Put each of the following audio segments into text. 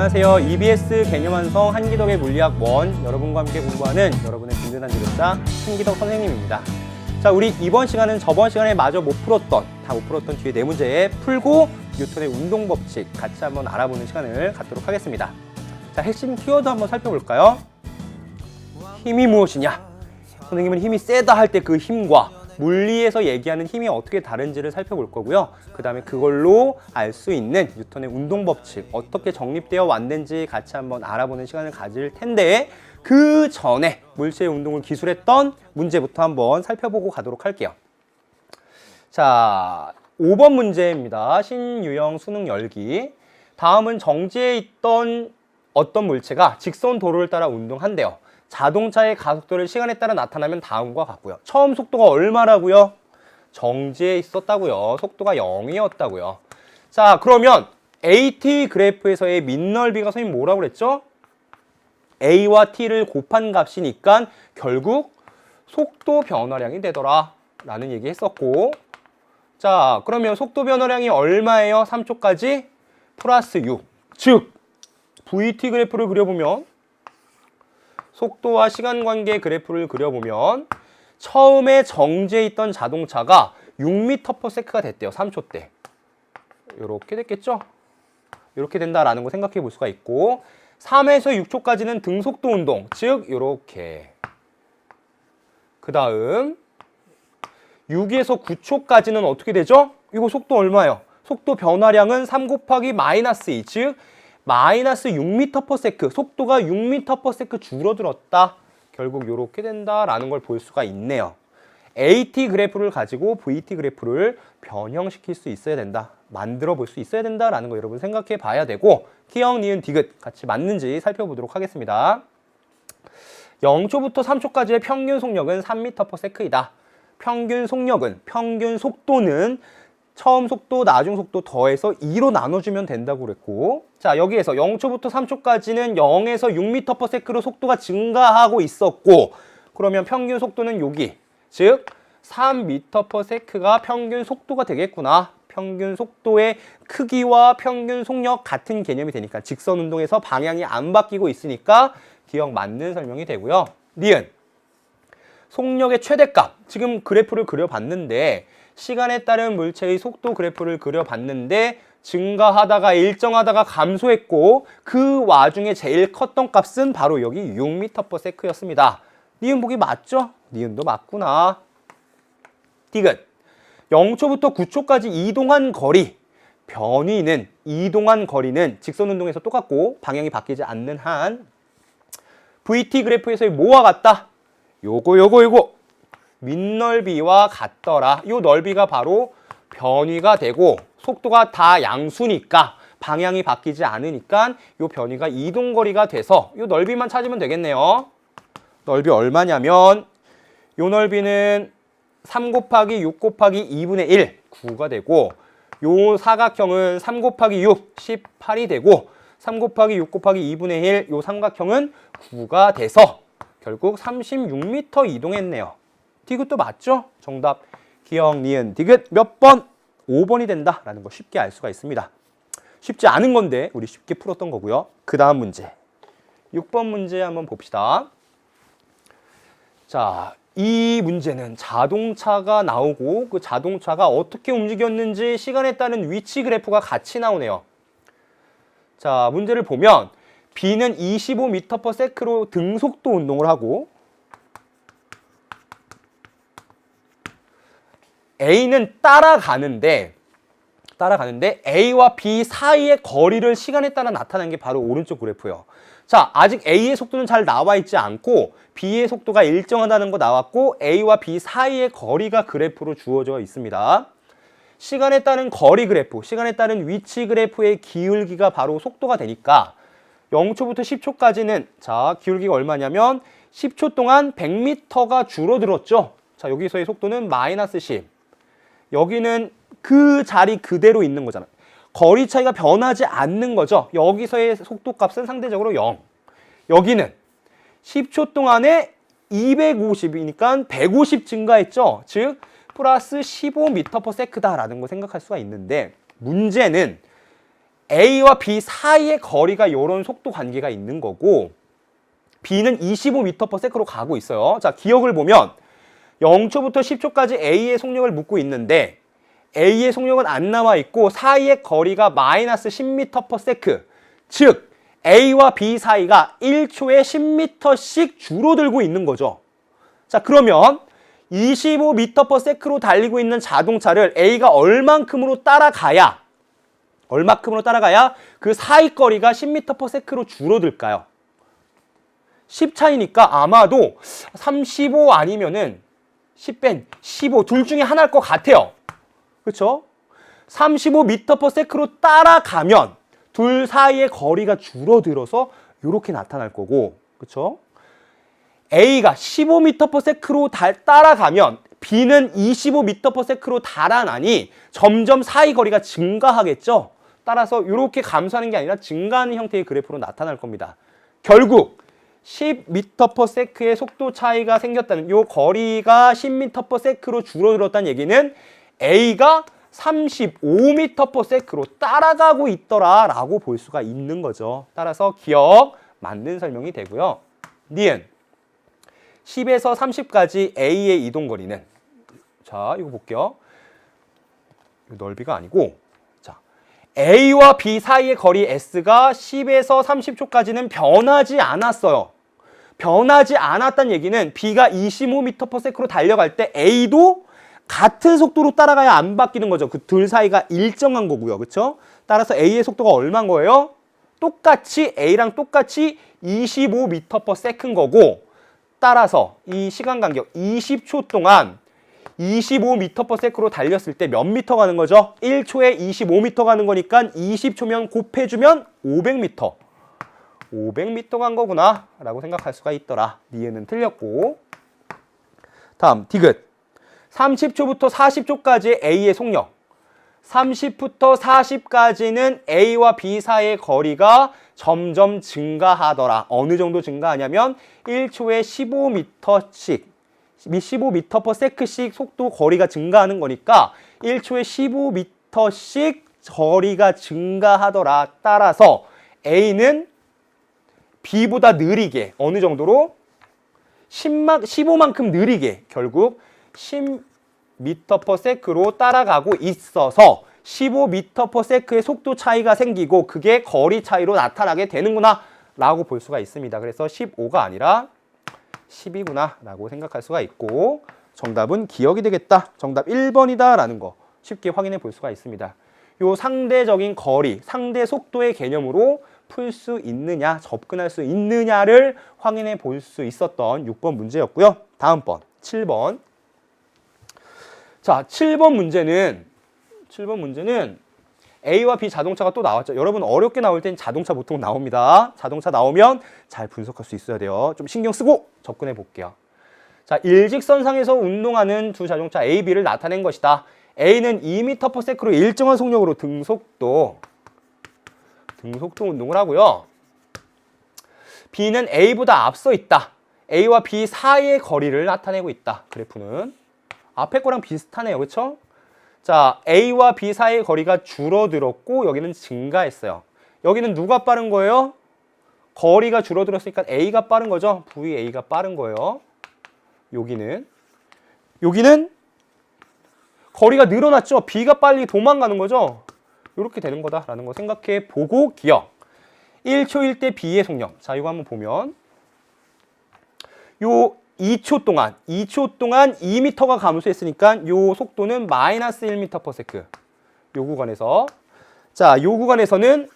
안녕하세요. EBS 개념 완성 한기덕의 물리학 1 여러분과 함께 공부하는 여러분의 든든한 지도자 한기덕 선생님입니다. 자, 우리 이번 시간은 저번 시간에 마저 못 풀었던 뒤에 네 문제 풀고 뉴턴의 운동 법칙 같이 한번 알아보는 시간을 갖도록 하겠습니다. 자, 핵심 키워드 한번 살펴볼까요? 힘이 무엇이냐? 선생님은 힘이 세다 할 때 그 힘과 물리에서 얘기하는 힘이 어떻게 다른지를 살펴볼 거고요. 그 다음에 그걸로 알 수 있는 뉴턴의 운동 법칙 어떻게 정립되어 왔는지 같이 한번 알아보는 시간을 가질 텐데 그 전에 물체의 운동을 기술했던 문제부터 한번 살펴보고 가도록 할게요. 자, 5번 문제입니다. 신유형 수능 열기. 다음은 정지에 있던 어떤 물체가 직선 도로를 따라 운동한대요. 자동차의 가속도를 시간에 따라 나타나면 다음과 같고요. 처음 속도가 얼마라고요? 정지에 있었다고요. 속도가 0이었다고요. 자, 그러면 AT 그래프에서의 밑넓이가 선생님 뭐라고 그랬죠? A와 T를 곱한 값이니까 결국 속도 변화량이 되더라 라는 얘기 했었고, 자, 그러면 속도 변화량이 얼마예요? 3초까지 플러스 6. 즉 VT 그래프를 그려보면, 속도와 시간 관계 그래프를 그려보면 처음에 정지해 있던 자동차가 6m/s가 됐대요. 3초 때. 이렇게 됐겠죠? 이렇게 된다라는 거 생각해 볼 수가 있고, 3에서 6초까지는 등속도 운동, 즉 이렇게. 그 다음 6에서 9초까지는 어떻게 되죠? 이거 속도 얼마예요? 속도 변화량은 3 곱하기 마이너스 2, 즉 마이너스 6m/s, 속도가 6m/s 줄어들었다. 결국 이렇게 된다라는 걸 볼 수가 있네요. AT 그래프를 가지고 VT 그래프를 변형시킬 수 있어야 된다. 만들어 볼 수 있어야 된다라는 거 여러분 생각해 봐야 되고, 키형, 니은, 디귿 같이 맞는지 살펴보도록 하겠습니다. 0초부터 3초까지의 평균 속력은 3m/s이다. 평균 속력은, 평균 속도는 처음 속도, 나중 속도 더해서 2로 나눠주면 된다고 그랬고, 자, 여기에서 0초부터 3초까지는 0에서 6m/s로 속도가 증가하고 있었고, 그러면 평균 속도는 여기, 즉 3m/s가 평균 속도가 되겠구나. 평균 속도의 크기와 평균 속력 같은 개념이 되니까, 직선 운동에서 방향이 안 바뀌고 있으니까 기억 맞는 설명이 되고요. 니은, 속력의 최대값, 지금 그래프를 그려봤는데 시간에 따른 물체의 속도 그래프를 그려봤는데 증가하다가 일정하다가 감소했고, 그 와중에 제일 컸던 값은 바로 여기 6m/s였습니다. 니은 보기 맞죠? 니은도 맞구나. 디귿, 0초부터 9초까지 이동한 거리, 변위는, 이동한 거리는 직선 운동에서 똑같고 방향이 바뀌지 않는 한 VT 그래프에서의 뭐와 같다? 요거 밑넓이와 같더라. 요 넓이가 바로 변위가 되고, 속도가 다 양수니까 방향이 바뀌지 않으니까 요 변위가 이동거리가 돼서 요 넓이만 찾으면 되겠네요. 넓이 얼마냐면 요 넓이는 3 곱하기 6 곱하기 2분의 1, 9가 되고, 요 사각형은 3 곱하기 6, 18이 되고, 3 곱하기 6 곱하기 2분의 1, 요 삼각형은 9가 돼서 결국 36m 이동했네요. 디귿도 맞죠? 정답 기억, 니은, 디귿 몇 번? 5번이 된다라는 거 쉽게 알 수가 있습니다. 쉽지 않은 건데 우리 쉽게 풀었던 거고요. 그 다음 문제, 6번 문제 한번 봅시다. 자, 이 문제는 자동차가 나오고 그 자동차가 어떻게 움직였는지 시간에 따른 위치 그래프가 같이 나오네요. 자, 문제를 보면 B는 25m/s로 등속도 운동을 하고, A는 따라가는데 A와 B 사이의 거리를 시간에 따라 나타낸 게 바로 오른쪽 그래프예요. 자, 아직 A의 속도는 잘 나와 있지 않고 B의 속도가 일정하다는 거 나왔고, A와 B 사이의 거리가 그래프로 주어져 있습니다. 시간에 따른 거리 그래프, 시간에 따른 위치 그래프의 기울기가 바로 속도가 되니까 0초부터 10초까지는, 자, 기울기가 얼마냐면 10초 동안 100m가 줄어들었죠. 자, 여기서의 속도는 마이너스 10. 여기는 그 자리 그대로 있는 거잖아요. 거리 차이가 변하지 않는 거죠. 여기서의 속도 값은 상대적으로 0. 여기는 10초 동안에 250이니까 150 증가했죠. 즉 플러스 15m/s다라는 거 생각할 수가 있는데, 문제는 A와 B 사이의 거리가 이런 속도 관계가 있는 거고 B는 25m/s로 가고 있어요. 자, 기억을 보면 0초부터 10초까지 A의 속력을 묻고 있는데 A의 속력은 안 나와 있고 사이의 거리가 마이너스 10m/s. 즉 A와 B 사이가 1초에 10m씩 줄어들고 있는 거죠. 자, 그러면 25m/s로 달리고 있는 자동차를 A가 얼만큼으로 따라가야 그 사이 거리가 10m/s로 줄어들까요? 10 차이니까 아마도 35 아니면은 10 뺀 15 둘 중에 하나일 것 같아요. 그렇죠? 35m/s로 따라가면 둘 사이의 거리가 줄어들어서 이렇게 나타날 거고, 그렇죠? A가 15m/s로 따라가면 B는 25m/s로 달아나니 점점 사이 거리가 증가하겠죠? 따라서 이렇게 감소하는 게 아니라 증가하는 형태의 그래프로 나타날 겁니다. 결국 10m/s의 속도 차이가 생겼다는, 이 거리가 10m/s로 줄어들었다는 얘기는 A가 35m/s로 따라가고 있더라라고 볼 수가 있는 거죠. 따라서 기억 맞는 설명이 되고요. 니은 10에서 30까지 A의 이동 거리는, 자, 이거 볼게요. 넓이가 아니고, 자, A와 B 사이의 거리 S가 10에서 30초까지는 변하지 않았어요. 변하지 않았다는 얘기는 B가 25m/s로 달려갈 때 A도 같은 속도로 따라가야 안 바뀌는 거죠. 그 둘 사이가 일정한 거고요. 그렇죠? 따라서 A의 속도가 얼마인 거예요? 똑같이 A랑 똑같이 25m/s인 거고, 따라서 이 시간 간격 20초 동안 25m/s로 달렸을 때 몇 미터 가는 거죠? 1초에 25m 가는 거니까 20초면 곱해주면 500m. 500m 간 거구나 라고 생각할 수가 있더라. 니은은 틀렸고. 다음 디귿 30초부터 40초까지의 A의 속력. 30부터 40까지는 A와 B 사이의 거리가 점점 증가하더라. 어느 정도 증가하냐면 1초에 15m씩 15m/s씩 속도 거리가 증가하는 거니까 1초에 15m씩 거리가 증가하더라. 따라서 A는 B보다 느리게, 어느 정도로? 15만큼 느리게 결국 10m/s로 따라가고 있어서 15m/s의 속도 차이가 생기고 그게 거리 차이로 나타나게 되는구나 라고 볼 수가 있습니다. 그래서 15가 아니라 10이구나 라고 생각할 수가 있고, 정답은 기억이 되겠다. 정답 1번이다 라는 거 쉽게 확인해 볼 수가 있습니다. 요 상대적인 거리, 상대 속도의 개념으로 풀 수 있느냐, 접근할 수 있느냐를 확인해 볼 수 있었던 6번 문제였고요. 다음 번 7번. 자, 7번 문제는 A와 B 자동차가 또 나왔죠. 여러분 어렵게 나올 땐 자동차 보통 나옵니다. 자동차 나오면 잘 분석할 수 있어야 돼요. 좀 신경 쓰고 접근해 볼게요. 자, 일직선상에서 운동하는 두 자동차 A, B를 나타낸 것이다. A는 2m/s로 일정한 속력으로 등속도 운동을 하고요. B는 A보다 앞서 있다. A와 B 사이의 거리를 나타내고 있다. 그래프는 앞에 거랑 비슷하네요. 그렇죠? 자, A와 B 사이의 거리가 줄어들었고 여기는 증가했어요. 여기는 누가 빠른 거예요? 거리가 줄어들었으니까 A가 빠른 거죠. VA가 빠른 거예요. 여기는 거리가 늘어났죠. B가 빨리 도망가는 거죠. 이렇게 되는 거다라는 거 생각해 보고 기억. 1초일 때 B의 속력. 자, 이거 한번 보면 요 2초 동안 2m가 감소했으니까 요 속도는 마이너스 1m/s. 요 구간에서, 자, 요 구간에서는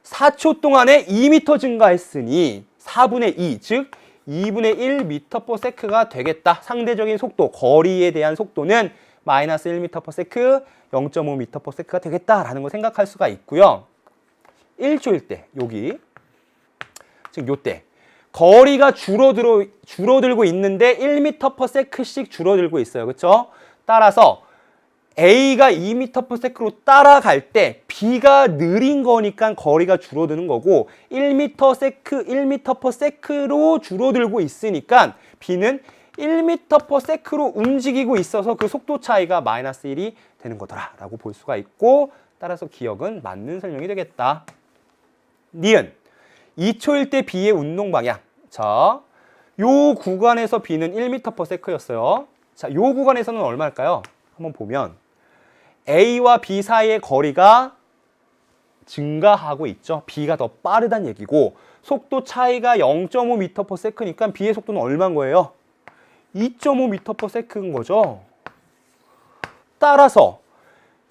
4초 동안에 2m 증가했으니 4분의 2, 즉 2분의 1m/s가 되겠다. 상대적인 속도, 거리에 대한 속도는 마이너스 1m/s, 0.5m/s가 되겠다라는 걸 생각할 수가 있고요. 1초일 때, 여기, 즉 요때 거리가 줄어들고 있는데 1m/s씩 줄어들고 있어요. 그렇죠? 따라서 A가 2m/s로 따라갈 때 B가 느린 거니까 거리가 줄어드는 거고 1m/s로 줄어들고 있으니까 B는 1m/s로 움직이고 있어서 그 속도 차이가 마이너스 1이 되는 거더라 라고 볼 수가 있고, 따라서 기억은 맞는 설명이 되겠다. 니은 2초일 때 B의 운동 방향. 자, 요 구간에서 B는 1m/s였어요. 자, 요 구간에서는 얼마일까요? 한번 보면 A와 B 사이의 거리가 증가하고 있죠. B가 더 빠르다는 얘기고 속도 차이가 0.5m/s니까 B의 속도는 얼마인 거예요? 2.5m/s인 거죠. 따라서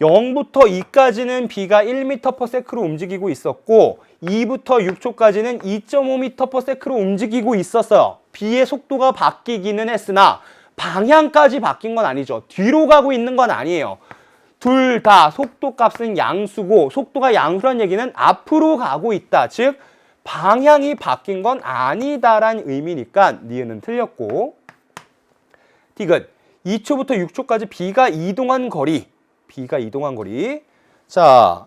0부터 2까지는 B가 1m/s로 움직이고 있었고 2부터 6초까지는 2.5m/s로 움직이고 있었어요. B의 속도가 바뀌기는 했으나 방향까지 바뀐 건 아니죠. 뒤로 가고 있는 건 아니에요. 둘 다 속도 값은 양수고 속도가 양수란 얘기는 앞으로 가고 있다. 즉 방향이 바뀐 건 아니다라는 의미니까 니은은 틀렸고 디귿 2초부터 6초까지 B가 이동한 거리 자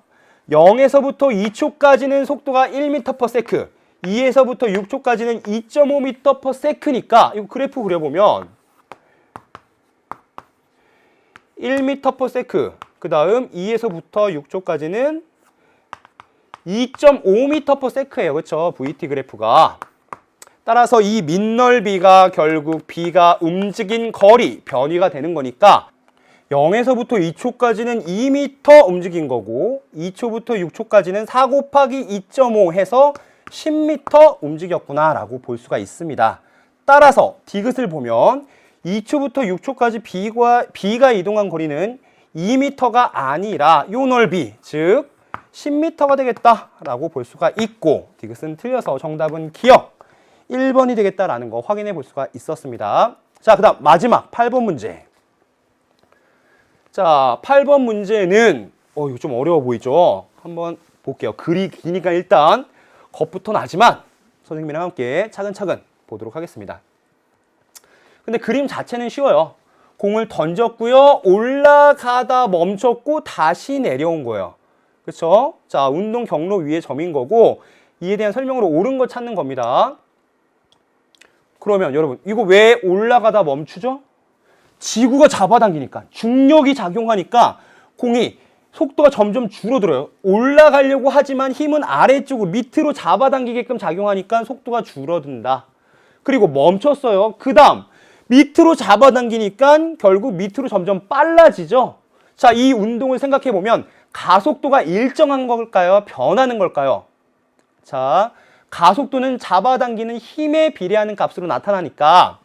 0에서부터 2초까지는 속도가 1m/s 2에서부터 6초까지는 2.5m/s니까 이 그래프 그려보면 1m/s 그 다음 2에서부터 6초까지는 2.5m/s예요. 그렇죠? VT 그래프가. 따라서 이 밑넓이가 결국 B가 움직인 거리 변위가 되는 거니까 0에서부터 2초까지는 2m 움직인 거고 2초부터 6초까지는 4 곱하기 2.5 해서 10m 움직였구나 라고 볼 수가 있습니다. 따라서 디귿을 보면 2초부터 6초까지 B가 이동한 거리는 2m가 아니라 요 넓이 즉 10m가 되겠다라고 볼 수가 있고 디귿은 틀려서 정답은 기억 1번이 되겠다라는 거 확인해 볼 수가 있었습니다. 자, 그 다음 마지막 8번 문제. 자, 8번 문제는 이거 좀 어려워 보이죠? 한번 볼게요. 글이 기니까 일단 겁부터 나지만 선생님이랑 함께 차근차근 보도록 하겠습니다. 근데 그림 자체는 쉬워요. 공을 던졌고요. 올라가다 멈췄고 다시 내려온 거예요. 그렇죠? 자, 운동 경로 위의 점인 거고 이에 대한 설명으로 옳은 거 찾는 겁니다. 그러면 여러분 이거 왜 올라가다 멈추죠? 지구가 잡아당기니까 중력이 작용하니까 공이 속도가 점점 줄어들어요. 올라가려고 하지만 힘은 아래쪽으로 밑으로 잡아당기게끔 작용하니까 속도가 줄어든다. 그리고 멈췄어요. 그 다음 밑으로 잡아당기니까 결국 밑으로 점점 빨라지죠. 자, 이 운동을 생각해 보면 가속도가 일정한 걸까요? 변하는 걸까요? 자, 가속도는 잡아당기는 힘에 비례하는 값으로 나타나니까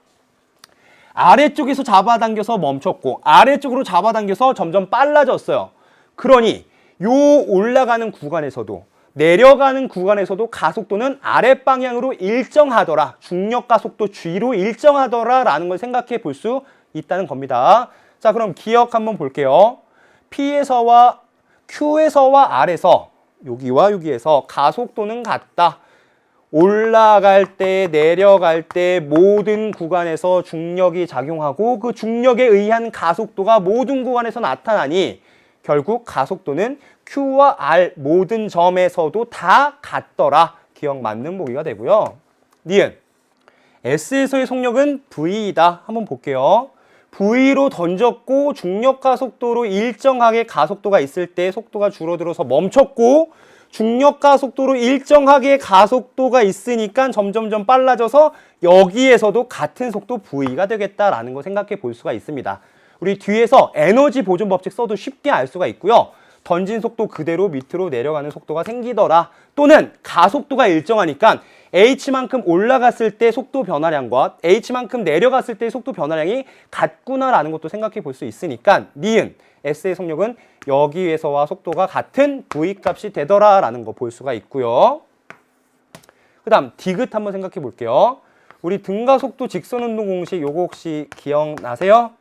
아래쪽에서 잡아당겨서 멈췄고 아래쪽으로 잡아당겨서 점점 빨라졌어요. 그러니 요 올라가는 구간에서도 내려가는 구간에서도 가속도는 아랫방향으로 일정하더라. 중력 가속도 G로 일정하더라 라는 걸 생각해 볼 수 있다는 겁니다. 자, 그럼 기억 한번 볼게요. P에서와 Q에서와 R에서 여기와 여기에서 가속도는 같다. 올라갈 때 내려갈 때 모든 구간에서 중력이 작용하고 그 중력에 의한 가속도가 모든 구간에서 나타나니 결국 가속도는 Q와 R 모든 점에서도 다 같더라. 기억 맞는 보기가 되고요. 니은 S에서의 속력은 V이다. 한번 볼게요. V로 던졌고 중력 가속도로 일정하게 가속도가 있을 때 속도가 줄어들어서 멈췄고 중력 가속도로 일정하게 가속도가 있으니까 점점점 빨라져서 여기에서도 같은 속도 V가 되겠다라는 거 생각해 볼 수가 있습니다. 우리 뒤에서 에너지 보존 법칙 써도 쉽게 알 수가 있고요. 던진 속도 그대로 밑으로 내려가는 속도가 생기더라. 또는 가속도가 일정하니까 H만큼 올라갔을 때 속도 변화량과 H만큼 내려갔을 때 속도 변화량이 같구나라는 것도 생각해 볼 수 있으니까 니은 S의 속력은 여기에서와 속도가 같은 V값이 되더라라는 거 볼 수가 있고요. 그 다음 디귿 한번 생각해 볼게요. 우리 등가속도 직선운동 공식 요거 혹시 기억나세요?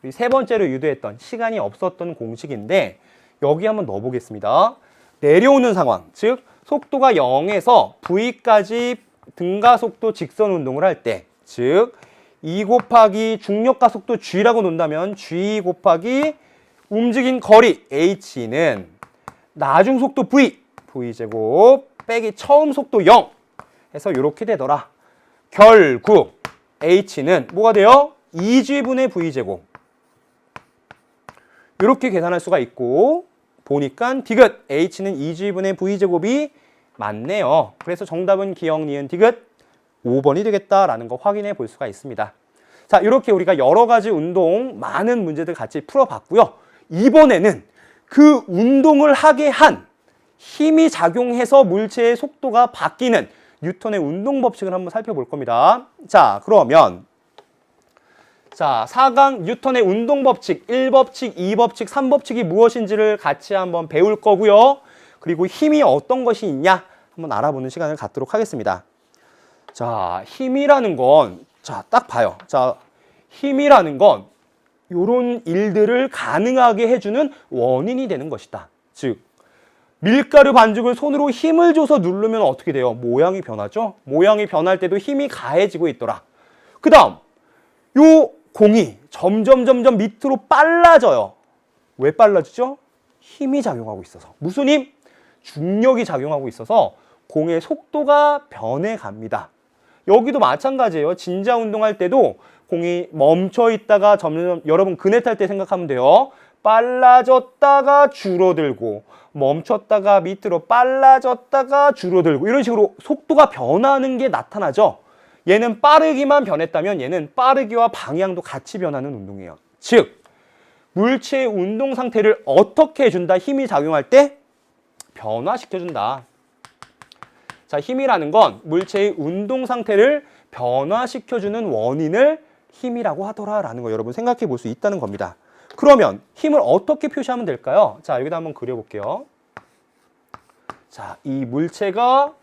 우리 세 번째로 유도했던 시간이 없었던 공식인데 여기 한번 넣어보겠습니다. 내려오는 상황, 즉 속도가 0에서 V까지 등가속도 직선운동을 할 때, 즉 2 곱하기 중력가속도 G라고 놓는다면 G 곱하기 움직인 거리 H는 나중속도 V, V제곱 빼기 처음 속도 0 해서 이렇게 되더라. 결국 H는 뭐가 돼요? 2G분의 V제곱. 이렇게 계산할 수가 있고 보니까 디귿 H는 2G분의 V제곱이 맞네요. 그래서 정답은 기억, 니은, 디귿 5번이 되겠다라는 거 확인해 볼 수가 있습니다. 자, 이렇게 우리가 여러 가지 운동 많은 문제들 같이 풀어봤고요. 이번에는 그 운동을 하게 한 힘이 작용해서 물체의 속도가 바뀌는 뉴턴의 운동 법칙을 한번 살펴볼 겁니다. 자, 그러면 자, 4강 뉴턴의 운동 법칙 1법칙, 2법칙, 3법칙이 무엇인지를 같이 한번 배울 거고요. 그리고 힘이 어떤 것이 있냐 한번 알아보는 시간을 갖도록 하겠습니다. 자, 힘이라는 건 자, 딱 봐요. 자, 힘이라는 건 이런 일들을 가능하게 해주는 원인이 되는 것이다. 즉, 밀가루 반죽을 손으로 힘을 줘서 누르면 어떻게 돼요? 모양이 변하죠? 모양이 변할 때도 힘이 가해지고 있더라. 그 다음, 요 공이 점점 밑으로 빨라져요. 왜 빨라지죠? 힘이 작용하고 있어서. 무슨 힘? 중력이 작용하고 있어서 공의 속도가 변해갑니다. 여기도 마찬가지예요. 진자 운동할 때도 공이 멈춰 있다가 점점 여러분 그네 탈 때 생각하면 돼요. 빨라졌다가 줄어들고 멈췄다가 밑으로 빨라졌다가 줄어들고 이런 식으로 속도가 변하는 게 나타나죠. 얘는 빠르기만 변했다면 얘는 빠르기와 방향도 같이 변하는 운동이에요. 즉 물체의 운동 상태를 어떻게 해준다? 힘이 작용할 때 변화시켜준다. 자, 힘이라는 건 물체의 운동 상태를 변화시켜주는 원인을 힘이라고 하더라라는 거 여러분 생각해 볼 수 있다는 겁니다. 그러면 힘을 어떻게 표시하면 될까요? 자, 여기다 한번 그려볼게요. 자, 이 물체가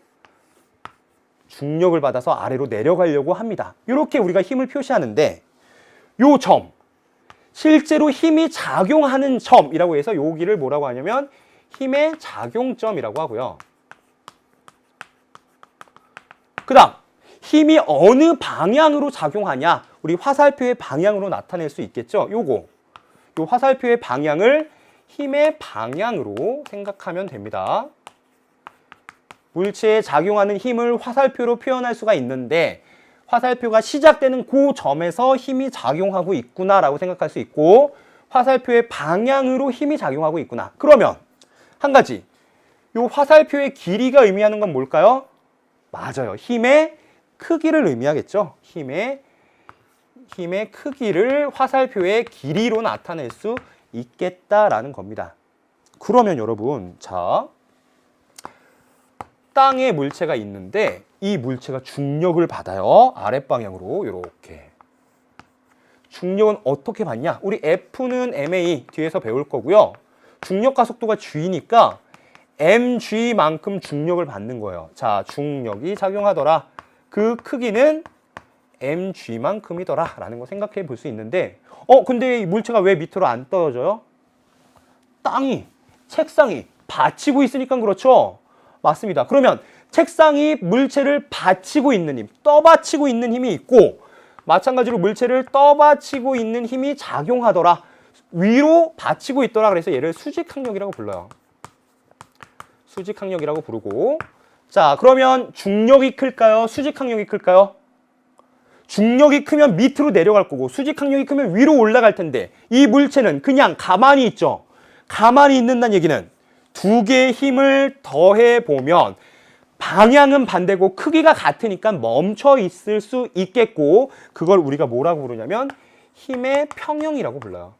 중력을 받아서 아래로 내려가려고 합니다. 이렇게 우리가 힘을 표시하는데 요 점, 실제로 힘이 작용하는 점이라고 해서 여기를 뭐라고 하냐면 힘의 작용점이라고 하고요. 그 다음 힘이 어느 방향으로 작용하냐, 우리 화살표의 방향으로 나타낼 수 있겠죠. 요 화살표의 방향을 힘의 방향으로 생각하면 됩니다. 물체에 작용하는 힘을 화살표로 표현할 수가 있는데 화살표가 시작되는 그 점에서 힘이 작용하고 있구나라고 생각할 수 있고 화살표의 방향으로 힘이 작용하고 있구나. 그러면 한 가지, 이 화살표의 길이가 의미하는 건 뭘까요? 맞아요. 힘의 크기를 의미하겠죠. 힘의 크기를 화살표의 길이로 나타낼 수 있겠다라는 겁니다. 그러면 여러분, 자, 땅에 물체가 있는데 이 물체가 중력을 받아요. 아랫방향으로 이렇게. 중력은 어떻게 받냐? 우리 F는 ma 뒤에서 배울 거고요. 중력과 속도가 g니까 mg만큼 중력을 받는 거예요. 자, 중력이 작용하더라. 그 크기는 mg만큼이더라 라는 거 생각해 볼 수 있는데 근데 이 물체가 왜 밑으로 안 떨어져요? 땅이, 책상이 받치고 있으니까 그렇죠? 맞습니다. 그러면 책상이 물체를 받치고 있는 힘, 떠받치고 있는 힘이 있고 마찬가지로 물체를 떠받치고 있는 힘이 작용하더라. 위로 받치고 있더라. 그래서 얘를 수직항력이라고 불러요. 수직항력이라고 부르고, 자, 그러면 중력이 클까요? 수직항력이 클까요? 중력이 크면 밑으로 내려갈 거고 수직항력이 크면 위로 올라갈 텐데 이 물체는 그냥 가만히 있죠. 가만히 있는다는 얘기는 두 개의 힘을 더해 보면 방향은 반대고 크기가 같으니까 멈춰 있을 수 있겠고 그걸 우리가 뭐라고 부르냐면 힘의 평형이라고 불러요.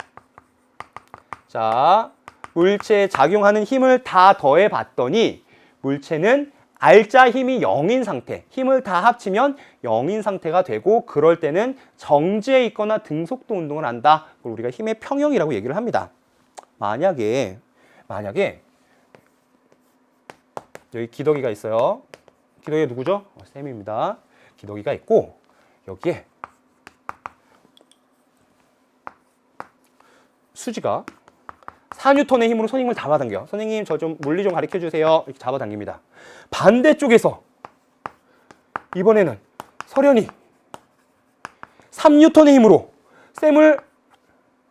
자, 물체에 작용하는 힘을 다 더해 봤더니 물체는 알짜 힘이 0인 상태, 힘을 다 합치면 0인 상태가 되고 그럴 때는 정지해 있거나 등속도 운동을 한다. 그걸 우리가 힘의 평형이라고 얘기를 합니다. 만약에 여기 기덕이가 있어요. 기덕이가 누구죠? 쌤입니다. 기덕이가 있고 여기에 수지가 4N의 힘으로 선생님을 잡아당겨. 선생님 저 좀 물리 좀 가르쳐 주세요. 이렇게 잡아당깁니다. 반대쪽에서 이번에는 설현이 3N의 힘으로 쌤을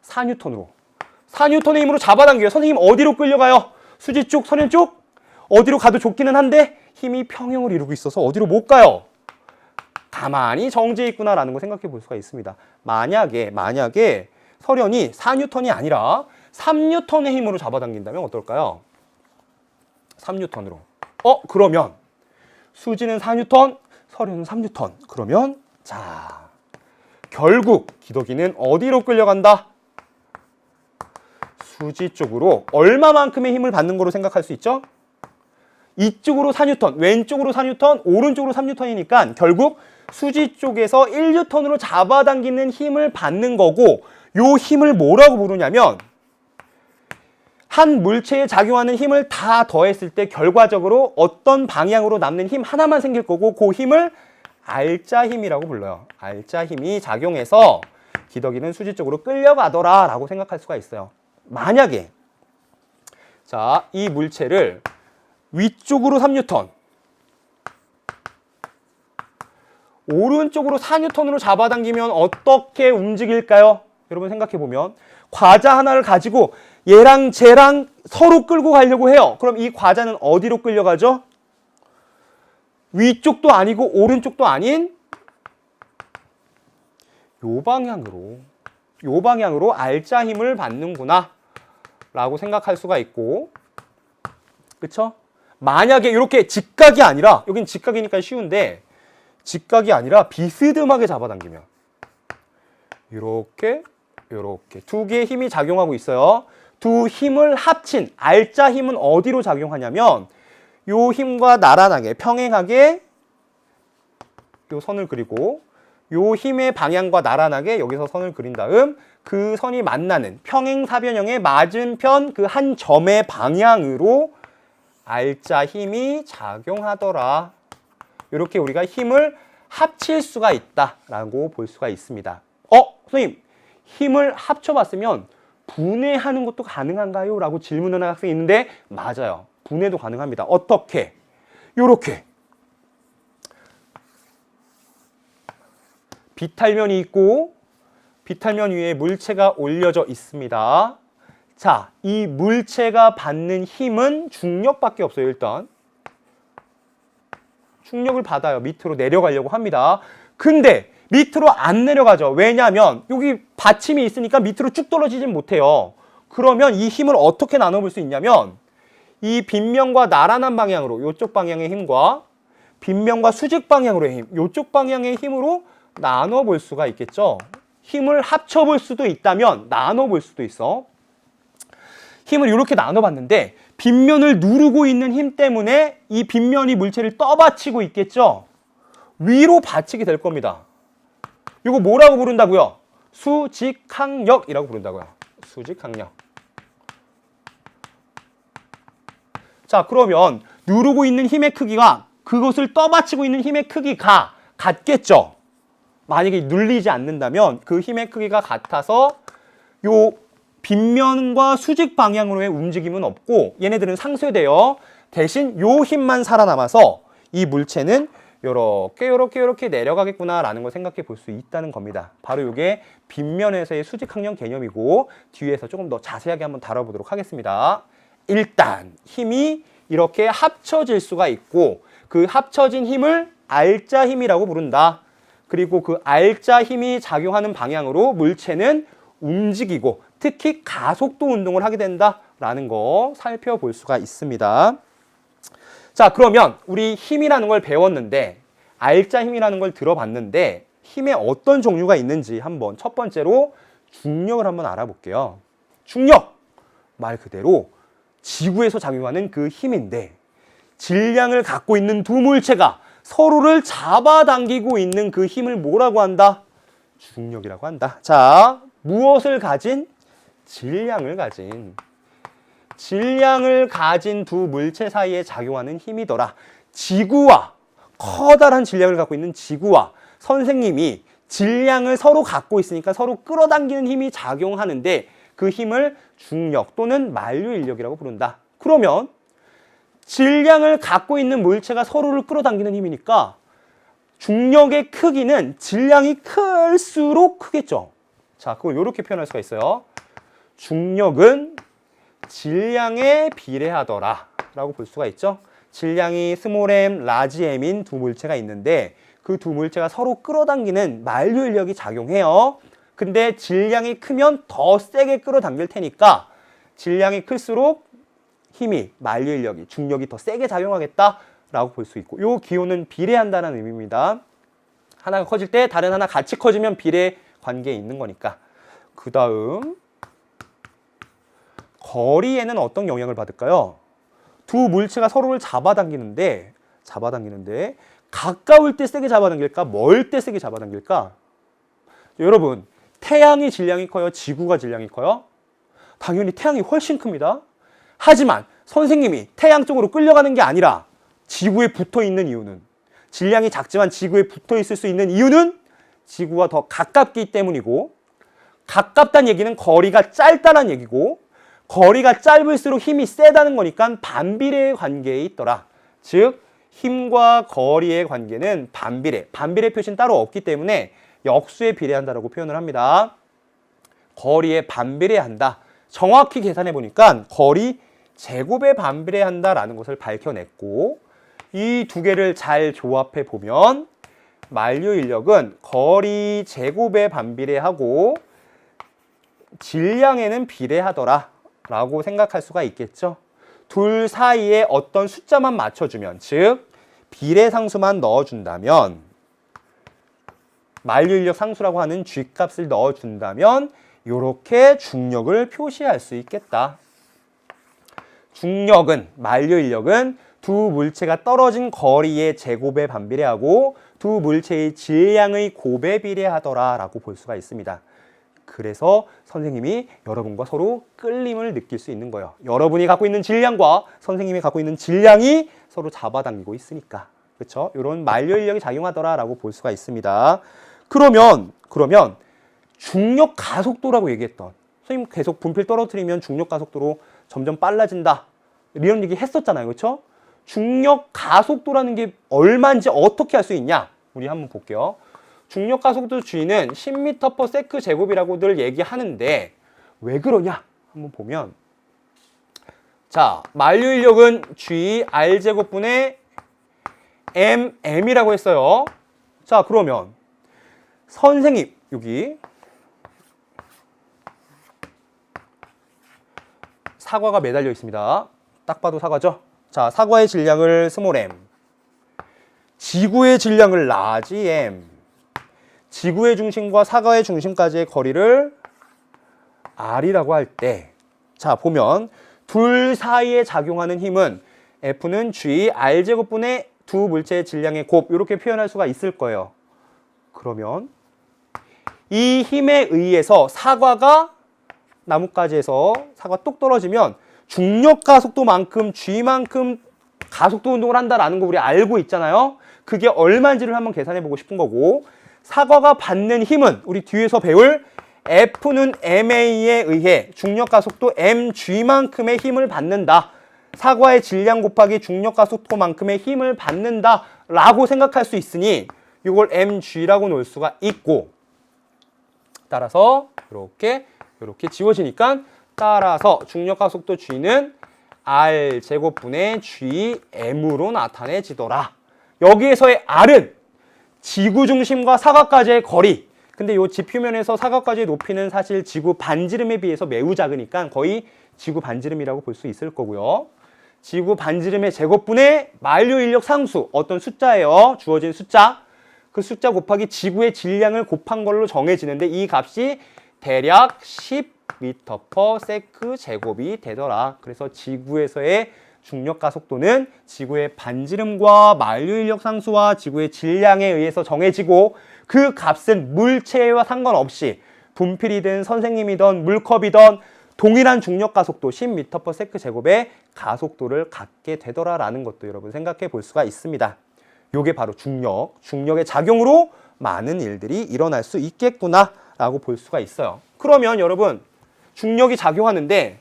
4N의 힘으로 잡아당겨요. 선생님 어디로 끌려가요? 수지 쪽, 설현 쪽? 어디로 가도 좋기는 한데 힘이 평형을 이루고 있어서 어디로 못 가요. 가만히 정지해 있구나라는 거 생각해 볼 수가 있습니다. 만약에 설현이 4N이 아니라 3N의 힘으로 잡아당긴다면 어떨까요? 3N으로. 그러면 수지는 4N, 서류는 3N. 그러면 자, 결국 기덕이는 어디로 끌려간다? 수지 쪽으로 얼마만큼의 힘을 받는 거로 생각할 수 있죠? 이쪽으로 4N, 왼쪽으로 4N, 오른쪽으로 3N이니까 결국 수지 쪽에서 1N으로 잡아당기는 힘을 받는 거고, 요 힘을 뭐라고 부르냐면 한 물체에 작용하는 힘을 다 더했을 때 결과적으로 어떤 방향으로 남는 힘 하나만 생길 거고, 그 힘을 알짜 힘이라고 불러요. 알짜 힘이 작용해서 기덕이는 수지 쪽으로 끌려가더라 라고 생각할 수가 있어요. 만약에 자, 이 물체를 위쪽으로 3N, 오른쪽으로 4N으로 잡아당기면 어떻게 움직일까요? 여러분 생각해보면 과자 하나를 가지고 얘랑 쟤랑 서로 끌고 가려고 해요. 그럼 이 과자는 어디로 끌려가죠? 위쪽도 아니고 오른쪽도 아닌 요 방향으로 알짜 힘을 받는구나 라고 생각할 수가 있고, 그쵸? 만약에 이렇게 직각이 아니라, 여긴 직각이니까 쉬운데 직각이 아니라 비스듬하게 잡아당기면 이렇게 두 개의 힘이 작용하고 있어요. 두 힘을 합친 알짜 힘은 어디로 작용하냐면 요 힘과 나란하게 평행하게 요 선을 그리고 요 힘의 방향과 나란하게 여기서 선을 그린 다음 그 선이 만나는 평행사변형의 맞은편 그 한 점의 방향으로 알짜 힘이 작용하더라. 이렇게 우리가 힘을 합칠 수가 있다라고 볼 수가 있습니다. 선생님, 힘을 합쳐봤으면 분해하는 것도 가능한가요? 라고 질문하는 학생이 있는데 맞아요. 분해도 가능합니다. 어떻게? 요렇게 비탈면이 있고 비탈면 위에 물체가 올려져 있습니다. 자, 이 물체가 받는 힘은 중력밖에 없어요. 일단 중력을 받아요. 밑으로 내려가려고 합니다. 근데 밑으로 안 내려가죠. 왜냐하면 여기 받침이 있으니까 밑으로 쭉 떨어지진 못해요. 그러면 이 힘을 어떻게 나눠볼 수 있냐면 이 빗면과 나란한 방향으로 이쪽 방향의 힘과 빗면과 수직 방향으로의 힘, 이쪽 방향의 힘으로 나눠볼 수가 있겠죠. 힘을 합쳐볼 수도 있다면 나눠볼 수도 있어. 힘을 이렇게 나눠봤는데 빗면을 누르고 있는 힘 때문에 이 빗면이 물체를 떠받치고 있겠죠. 위로 받치게 될 겁니다. 이거 뭐라고 부른다고요? 수직항력이라고 부른다고요. 수직항력. 자, 그러면 누르고 있는 힘의 크기가 그것을 떠받치고 있는 힘의 크기가 같겠죠. 만약에 눌리지 않는다면 그 힘의 크기가 같아서 요 빗면과 수직 방향으로의 움직임은 없고 얘네들은 상쇄돼요. 대신 요 힘만 살아남아서 이 물체는 요렇게 내려가겠구나라는 걸 생각해 볼 수 있다는 겁니다. 바로 이게 빗면에서의 수직항력 개념이고 뒤에서 조금 더 자세하게 한번 다뤄보도록 하겠습니다. 일단 힘이 이렇게 합쳐질 수가 있고 그 합쳐진 힘을 알짜 힘이라고 부른다. 그리고 그 알짜 힘이 작용하는 방향으로 물체는 움직이고 특히 가속도 운동을 하게 된다라는 거 살펴볼 수가 있습니다. 자, 그러면 우리 힘이라는 걸 배웠는데 알짜 힘이라는 걸 들어봤는데 힘에 어떤 종류가 있는지 한번 첫 번째로 중력을 한번 알아볼게요. 중력! 말 그대로 지구에서 작용하는 그 힘인데 질량을 갖고 있는 두 물체가 서로를 잡아당기고 있는 그 힘을 뭐라고 한다? 중력이라고 한다. 자, 무엇을 가진? 질량을 가진 두 물체 사이에 작용하는 힘이더라. 지구와 커다란 질량을 갖고 있는 지구와 선생님이 질량을 서로 갖고 있으니까 서로 끌어당기는 힘이 작용하는데 그 힘을 중력 또는 만류인력이라고 부른다. 그러면 질량을 갖고 있는 물체가 서로를 끌어당기는 힘이니까 중력의 크기는 질량이 클수록 크겠죠. 자, 그걸 이렇게 표현할 수가 있어요. 중력은 질량에 비례하더라 라고 볼 수가 있죠. 질량이 스몰 m, 라지 m인 두 물체가 있는데 그 두 물체가 서로 끌어당기는 만류인력이 작용해요. 근데 질량이 크면 더 세게 끌어당길 테니까 질량이 클수록 힘이, 만류 인력이, 중력이 더 세게 작용하겠다라고 볼 수 있고, 요 기호는 비례한다는 의미입니다. 하나가 커질 때 다른 하나 같이 커지면 비례 관계에 있는 거니까. 그 다음 거리에는 어떤 영향을 받을까요? 두 물체가 서로를 잡아당기는데 가까울 때 세게 잡아당길까? 멀 때 세게 잡아당길까? 여러분, 태양이 질량이 커요? 지구가 질량이 커요? 당연히 태양이 훨씬 큽니다. 하지만 선생님이 태양 쪽으로 끌려가는 게 아니라 지구에 붙어 있는 이유는, 질량이 작지만 지구에 붙어 있을 수 있는 이유는 지구가 더 가깝기 때문이고, 가깝다는 얘기는 거리가 짧다는 얘기고, 거리가 짧을수록 힘이 세다는 거니까 반비례의 관계에 있더라. 즉 힘과 거리의 관계는 반비례. 반비례 표시는 따로 없기 때문에 역수에 비례한다라고 표현을 합니다. 거리에 반비례한다. 정확히 계산해 보니까 거리 제곱에 반비례한다라는 것을 밝혀냈고, 이 두 개를 잘 조합해 보면 만류 인력은 거리 제곱에 반비례하고 질량에는 비례하더라 라고 생각할 수가 있겠죠. 둘 사이에 어떤 숫자만 맞춰주면, 즉 비례상수만 넣어준다면, 만류인력 상수라고 하는 G값을 넣어준다면 이렇게 중력을 표시할 수 있겠다. 중력은, 만류인력은 두 물체가 떨어진 거리의 제곱에 반비례하고 두 물체의 질량의 곱에 비례하더라 라고 볼 수가 있습니다. 그래서 선생님이 여러분과 서로 끌림을 느낄 수 있는 거예요. 여러분이 갖고 있는 질량과 선생님이 갖고 있는 질량이 서로 잡아당기고 있으니까. 그렇죠? 이런 만류 인력이 작용하더라라고 볼 수가 있습니다. 그러면 중력 가속도라고 얘기했던, 선생님 계속 분필 떨어뜨리면 중력 가속도로 점점 빨라진다, 이런 얘기 했었잖아요. 그렇죠? 중력 가속도라는 게 얼마인지 어떻게 할 수 있냐? 우리 한번 볼게요. 중력 가속도 G는 10m/s 제곱이라고 늘 얘기하는데 왜 그러냐? 한번 보면, 자, 만류 인력은 G R제곱분의 M이라고 했어요. 자, 그러면 선생님, 여기 사과가 매달려 있습니다. 딱 봐도 사과죠? 자, 사과의 질량을 스몰 m, 지구의 질량을 라지 m, 지구의 중심과 사과의 중심까지의 거리를 r이라고 할 때, 자, 보면 둘 사이에 작용하는 힘은 F는 G R제곱분의 두 물체의 질량의 곱, 이렇게 표현할 수가 있을 거예요. 그러면 이 힘에 의해서 사과가 나뭇가지에서 사과 뚝 떨어지면 중력 가속도만큼 G만큼 가속도 운동을 한다라는 거 우리 알고 있잖아요. 그게 얼마인지를 한번 계산해 보고 싶은 거고, 사과가 받는 힘은 우리 뒤에서 배울 F는 MA에 의해 중력 가속도 mg만큼의 힘을 받는다. 사과의 질량 곱하기 중력 가속도만큼의 힘을 받는다 라고 생각할 수 있으니 이걸 mg라고 놓을 수가 있고, 따라서 이렇게 지워지니까, 따라서 중력 가속도 g는 r제곱분의 gm으로 나타내지더라. 여기에서의 r은 지구 중심과 사과까지의 거리. 근데 이 지표면에서 사과까지의 높이는 사실 지구 반지름에 비해서 매우 작으니까 거의 지구 반지름이라고 볼 수 있을 거고요. 지구 반지름의 제곱분의 만류 인력 상수, 어떤 숫자예요. 주어진 숫자. 그 숫자 곱하기 지구의 질량을 곱한 걸로 정해지는데 이 값이 대략 10m/s 제곱이 되더라. 그래서 지구에서의 중력 가속도는 지구의 반지름과 만류 인력 상수와 지구의 질량에 의해서 정해지고, 그 값은 물체와 상관없이 분필이든 선생님이든 물컵이든 동일한 중력 가속도 10m/s 제곱의 가속도를 갖게 되더라라는 것도 여러분 생각해 볼 수가 있습니다. 요게 바로 중력의 작용으로 많은 일들이 일어날 수 있겠구나라고 볼 수가 있어요. 그러면 여러분, 중력이 작용하는데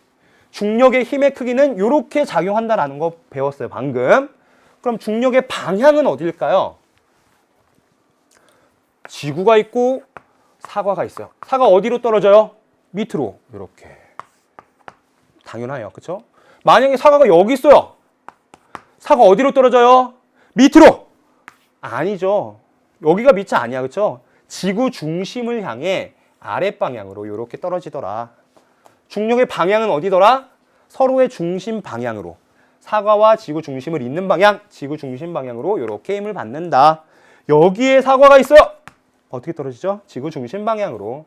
중력의 힘의 크기는 이렇게 작용한다라는 거 배웠어요, 방금. 그럼 중력의 방향은 어딜까요? 지구가 있고 사과가 있어요. 사과 어디로 떨어져요? 밑으로. 이렇게. 당연해요. 그렇죠? 만약에 사과가 여기 있어요. 사과 어디로 떨어져요? 밑으로. 아니죠. 여기가 밑이 아니야. 그렇죠? 지구 중심을 향해 아랫방향으로 이렇게 떨어지더라. 중력의 방향은 어디더라? 서로의 중심 방향으로. 사과와 지구 중심을 잇는 방향, 지구 중심 방향으로 이렇게 힘을 받는다. 여기에 사과가 있어요. 어떻게 떨어지죠? 지구 중심 방향으로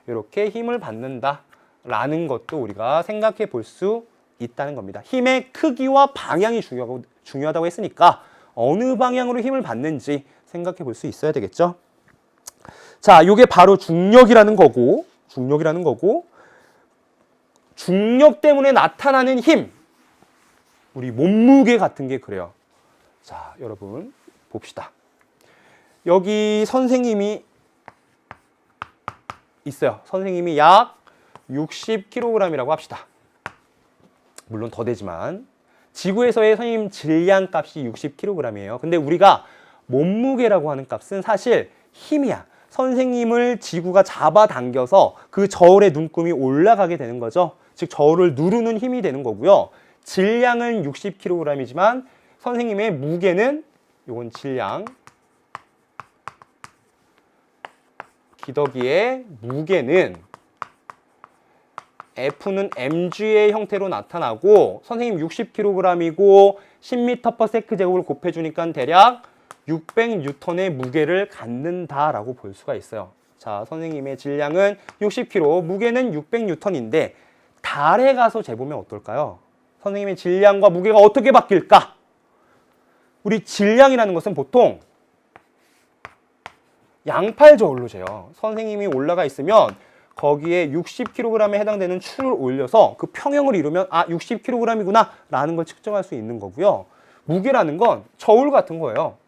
이렇게 힘을 받는다 라는 것도 우리가 생각해 볼 수 있다는 겁니다. 힘의 크기와 방향이 중요하다고 했으니까 어느 방향으로 힘을 받는지 생각해 볼 수 있어야 되겠죠. 자, 이게 바로 중력이라는 거고, 중력 때문에 나타나는 힘, 우리 몸무게 같은 게 그래요. 자, 여러분 봅시다. 여기 선생님이 있어요. 선생님이 약 60kg이라고 합시다. 물론 더 되지만 지구에서의 선생님 질량 값이 60kg이에요. 근데 우리가 몸무게라고 하는 값은 사실 힘이야. 선생님을 지구가 잡아당겨서 그 저울의 눈금이 올라가게 되는 거죠. 즉 저울을 누르는 힘이 되는 거고요. 질량은 60kg이지만 선생님의 무게는, 요건 질량, 기더기의 무게는 F는 mg의 형태로 나타나고, 선생님 60kg이고 10m/s 제곱을 곱해주니까 대략 600N의 무게를 갖는다라고 볼 수가 있어요. 자, 선생님의 질량은 60kg, 무게는 600N인데 달에 가서 재보면 어떨까요? 선생님의 질량과 무게가 어떻게 바뀔까? 우리 질량이라는 것은 보통 양팔저울로 재요. 선생님이 올라가 있으면 거기에 60kg에 해당되는 추를 올려서 그 평형을 이루면 60kg이구나 라는 걸 측정할 수 있는 거고요. 무게라는 건 저울 같은 거예요.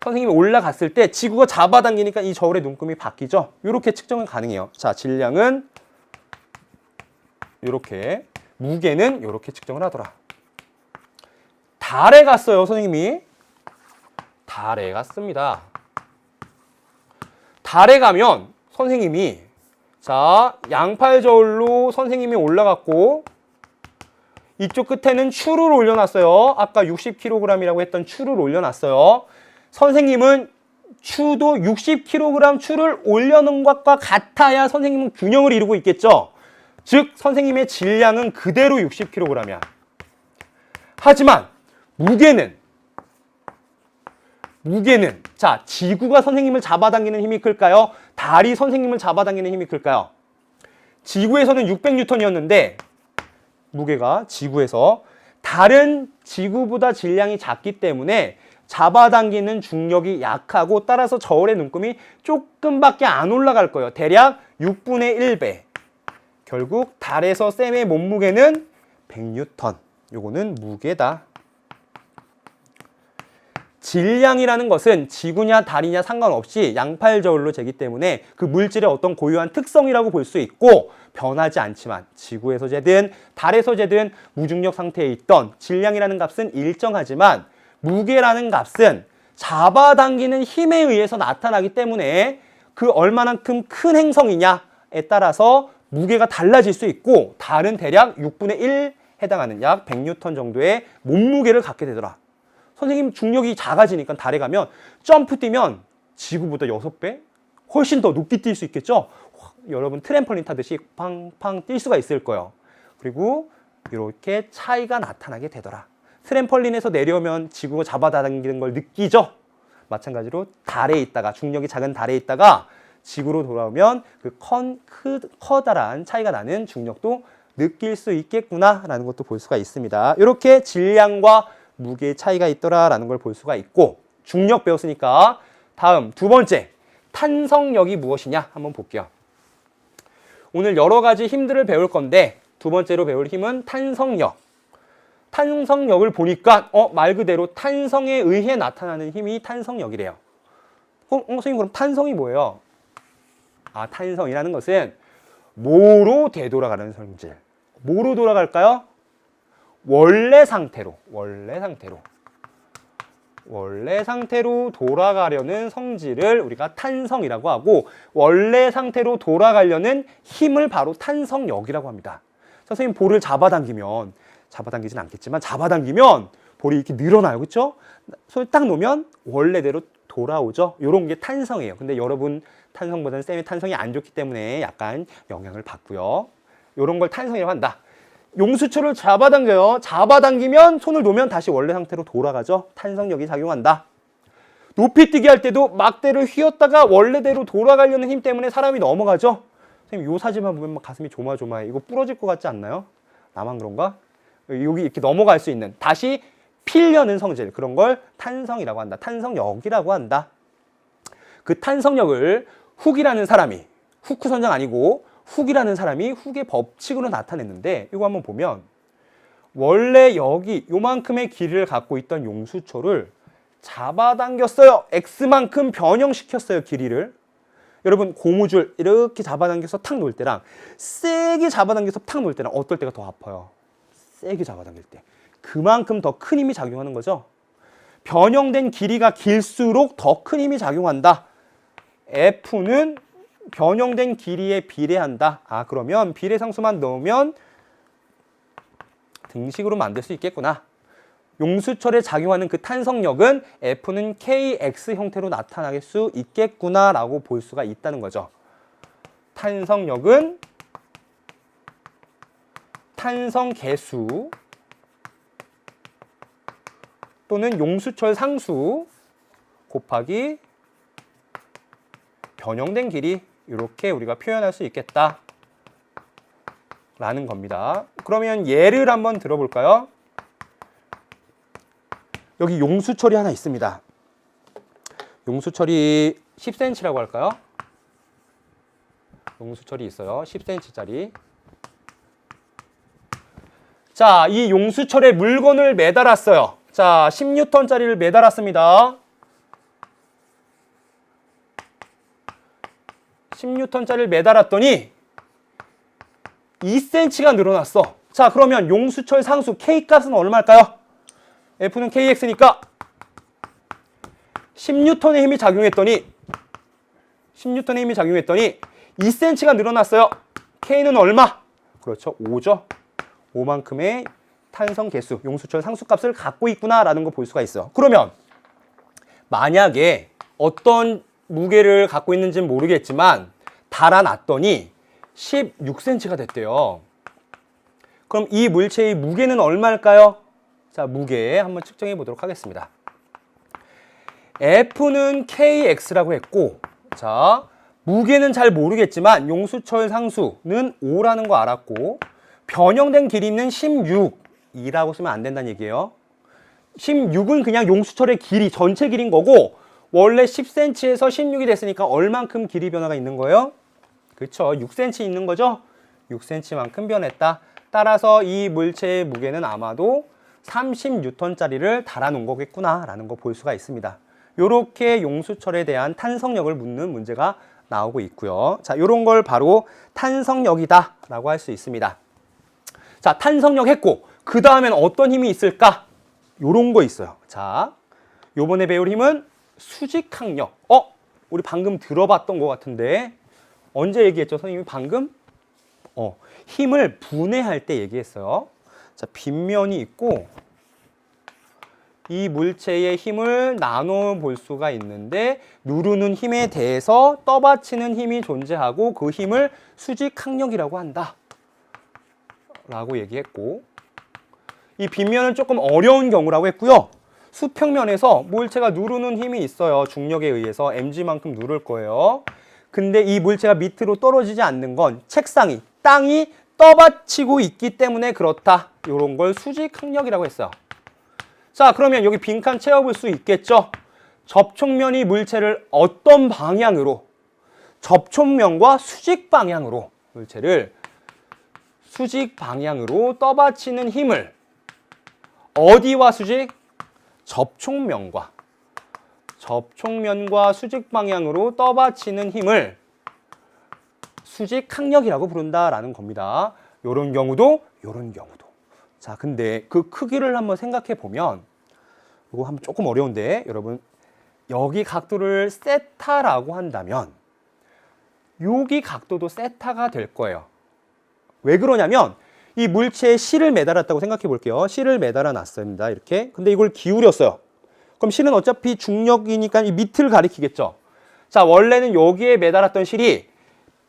선생님이 올라갔을 때 지구가 잡아당기니까 이 저울의 눈금이 바뀌죠. 이렇게 측정은 가능해요. 자, 질량은 이렇게, 무게는 이렇게 측정을 하더라. 달에 갔어요, 선생님이. 달에 갔습니다. 달에 가면 선생님이, 자, 양팔저울로 선생님이 올라갔고 이쪽 끝에는 추를 올려놨어요. 아까 60kg이라고 했던 추를 올려놨어요. 선생님은 추도 60kg 추를 올려놓은 것과 같아야 선생님은 균형을 이루고 있겠죠. 즉 선생님의 질량은 그대로 60kg이야. 하지만 무게는 자, 지구가 선생님을 잡아당기는 힘이 클까요? 달이 선생님을 잡아당기는 힘이 클까요? 지구에서는 600N이었는데 무게가 지구에서, 달은 지구보다 질량이 작기 때문에 잡아당기는 중력이 약하고 따라서 저울의 눈금이 조금밖에 안 올라갈 거예요. 대략 6분의 1배. 결국 달에서 쌤의 몸무게는 100N. 요거는 무게다. 질량이라는 것은 지구냐 달이냐 상관없이 양팔저울로 재기 때문에 그 물질의 어떤 고유한 특성이라고 볼 수 있고, 변하지 않지만 지구에서 재든 달에서 재든 무중력 상태에 있던 질량이라는 값은 일정하지만 무게라는 값은 잡아당기는 힘에 의해서 나타나기 때문에 그 얼마만큼 큰 행성이냐에 따라서 무게가 달라질 수 있고, 달은 대략 6분의 1 해당하는 약 100N 정도의 몸무게를 갖게 되더라. 선생님 중력이 작아지니까 달에 가면 점프 뛰면 지구보다 6배? 훨씬 더 높이 뛸 수 있겠죠? 여러분 트램펄린 타듯이 팡팡 뛸 수가 있을 거예요. 그리고 이렇게 차이가 나타나게 되더라. 트램펄린에서 내려오면 지구가 잡아당기는 걸 느끼죠? 마찬가지로 달에 있다가, 중력이 작은 달에 있다가 지구로 돌아오면 그 커다란 차이가 나는 중력도 느낄 수 있겠구나라는 것도 볼 수가 있습니다. 이렇게 질량과 무게의 차이가 있더라라는 걸 볼 수가 있고, 중력 배웠으니까 다음 두 번째, 탄성력이 무엇이냐 한번 볼게요. 오늘 여러 가지 힘들을 배울 건데 두 번째로 배울 힘은 탄성력. 탄성력을 보니까 말 그대로 탄성에 의해 나타나는 힘이 탄성력이래요. 선생님 그럼 탄성이 뭐예요? 탄성이라는 것은 뭐로 되돌아가는 성질. 뭐로 돌아갈까요? 원래 상태로 돌아가려는 성질을 우리가 탄성이라고 하고, 원래 상태로 돌아가려는 힘을 바로 탄성력이라고 합니다. 선생님 볼을 잡아당기진 않겠지만 잡아당기면 볼이 이렇게 늘어나요. 그렇죠? 손을 딱 놓으면 원래대로 돌아오죠. 이런 게 탄성이에요. 근데 여러분 탄성보다는 쌤의 탄성이 안 좋기 때문에 약간 영향을 받고요. 이런 걸 탄성이라고 한다. 용수철을 잡아당겨요. 잡아당기면 손을 놓으면 다시 원래 상태로 돌아가죠. 탄성력이 작용한다. 높이뛰기 할 때도 막대를 휘었다가 원래대로 돌아가려는 힘 때문에 사람이 넘어가죠. 선생님 요 사진만 보면 막 가슴이 조마조마해. 이거 부러질 것 같지 않나요? 나만 그런가? 여기 이렇게 넘어갈 수 있는 다시 필려는 성질, 그런 걸 탄성이라고 한다. 탄성력이라고 한다. 그 탄성력을 훅이라는 사람이, 후크 선장 아니고 훅이라는 사람이 훅의 법칙으로 나타냈는데, 이거 한번 보면 원래 여기 요만큼의 길이를 갖고 있던 용수초를 잡아당겼어요. X만큼 변형시켰어요, 길이를. 여러분 고무줄 이렇게 잡아당겨서 탁 놓을 때랑 세게 잡아당겨서 탁 놓을 때랑 어떨 때가 더 아파요? 세게 잡아당길 때. 그만큼 더 큰 힘이 작용하는 거죠. 변형된 길이가 길수록 더 큰 힘이 작용한다. F는 변형된 길이에 비례한다. 아, 그러면 비례상수만 넣으면 등식으로 만들 수 있겠구나. 용수철에 작용하는 그 탄성력은 F는 KX 형태로 나타날 수 있겠구나 라고 볼 수가 있다는 거죠. 탄성력은 탄성계수 또는 용수철 상수 곱하기 변형된 길이, 이렇게 우리가 표현할 수 있겠다 라는 겁니다. 그러면 예를 한번 들어볼까요? 여기 용수철이 하나 있습니다. 용수철이 10cm라고 할까요? 용수철이 있어요. 10cm짜리. 자, 이 용수철에 물건을 매달았어요. 자, 10N짜리를 매달았습니다. 10N짜리를 매달았더니 2cm가 늘어났어. 자, 그러면 용수철 상수 K값은 얼마일까요? F는 KX니까 10N의 힘이 작용했더니 2cm가 늘어났어요. K는 얼마? 그렇죠. 5죠. 5만큼의 탄성 개수, 용수철 상수값을 갖고 있구나라는 거 볼 수가 있어. 그러면 만약에 어떤 무게를 갖고 있는지는 모르겠지만 달아놨더니 16cm가 됐대요. 그럼 이 물체의 무게는 얼마일까요? 자, 무게 한번 측정해 보도록 하겠습니다. F는 KX라고 했고, 자, 무게는 잘 모르겠지만 용수철 상수는 5라는 거 알았고, 변형된 길이는 16이라고 쓰면 안 된다는 얘기예요. 16은 그냥 용수철의 길이, 전체 길이인 거고, 원래 10cm에서 16이 됐으니까 얼만큼 길이 변화가 있는 거예요? 그렇죠. 6cm 있는 거죠? 6cm만큼 변했다. 따라서 이 물체의 무게는 아마도 30N짜리를 달아놓은 거겠구나 라는 거 볼 수가 있습니다. 이렇게 용수철에 대한 탄성력을 묻는 문제가 나오고 있고요. 자, 이런 걸 바로 탄성력이다 라고 할 수 있습니다. 자, 탄성력 했고 그 다음엔 어떤 힘이 있을까? 이런 거 있어요. 자, 요번에 배울 힘은 수직항력. 우리 방금 들어봤던 것 같은데 언제 얘기했죠? 선생님이 방금? 힘을 분해할 때 얘기했어요. 자, 빗면이 있고 이 물체의 힘을 나눠 볼 수가 있는데 누르는 힘에 대해서 떠받치는 힘이 존재하고 그 힘을 수직항력이라고 한다 라고 얘기했고, 이 빗면은 조금 어려운 경우라고 했고요. 수평면에서 물체가 누르는 힘이 있어요. 중력에 의해서 mg만큼 누를 거예요. 근데 이 물체가 밑으로 떨어지지 않는 건 책상이, 땅이 떠받치고 있기 때문에 그렇다. 이런 걸 수직항력이라고 했어요. 자, 그러면 여기 빈칸 채워볼 수 있겠죠? 접촉면이 물체를 어떤 방향으로, 접촉면과 수직 방향으로 물체를 수직 방향으로 떠받치는 힘을 어디와 수직? 접촉면과 수직 방향으로 떠받치는 힘을 수직항력이라고 부른다라는 겁니다. 요런 경우도 요런 경우도. 자, 근데 그 크기를 한번 생각해 보면 이거 한번 조금 어려운데 여러분, 여기 각도를 세타라고 한다면 여기 각도도 세타가 될 거예요. 왜 그러냐면 이 물체에 실을 매달았다고 생각해 볼게요. 실을 매달아 놨습니다. 이렇게. 근데 이걸 기울였어요. 그럼 실은 어차피 중력이니까 이 밑을 가리키겠죠. 자, 원래는 여기에 매달았던 실이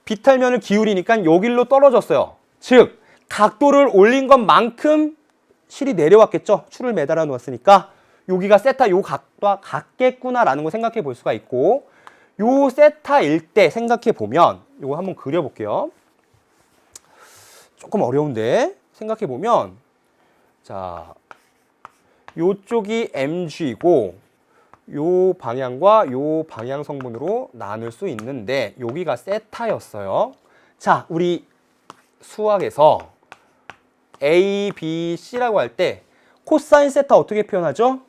비탈면을 기울이니까 여기로 떨어졌어요. 즉 각도를 올린 것만큼 실이 내려왔겠죠. 줄을 매달아 놓았으니까 여기가 세타 요 각도와 같겠구나라는 거 생각해 볼 수가 있고, 요 세타일 때 생각해 보면 요거 한번 그려 볼게요. 조금 어려운데 생각해 보면, 자, 요쪽이 mg이고 요 방향과 요 방향 성분으로 나눌 수 있는데 여기가 세타였어요. 자, 우리 수학에서 A, B, C라고 할 때 코사인 세타 어떻게 표현하죠?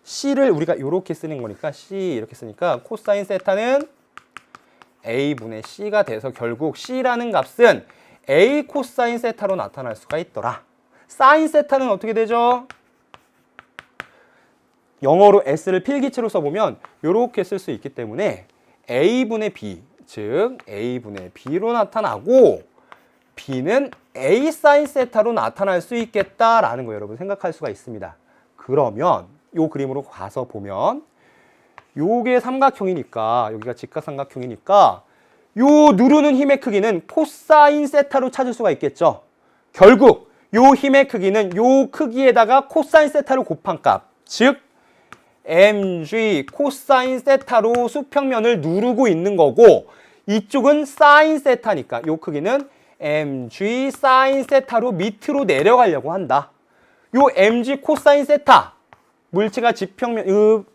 C를 우리가 이렇게 쓰는 거니까 C 이렇게 쓰니까 코사인 세타는 A분의 C가 돼서 결국 C라는 값은 A 코사인 세타로 나타날 수가 있더라. 사인 세타는 어떻게 되죠? 영어로 S를 필기체로 써보면 이렇게 쓸 수 있기 때문에 A분의 B, 즉 A분의 B로 나타나고 B는 A 사인 세타로 나타날 수 있겠다라는 거 여러분 생각할 수가 있습니다. 그러면 요 그림으로 가서 보면 요게 삼각형이니까 여기가 직각삼각형이니까 요 누르는 힘의 크기는 코사인 세타로 찾을 수가 있겠죠. 결국 요 힘의 크기는 요 크기에다가 코사인 세타를 곱한 값, 즉 mg 코사인 세타로 수평면을 누르고 있는 거고, 이쪽은 사인 세타니까 요 크기는 mg 사인 세타로 밑으로 내려가려고 한다. 요 mg 코사인 세타, 물체가 지평면,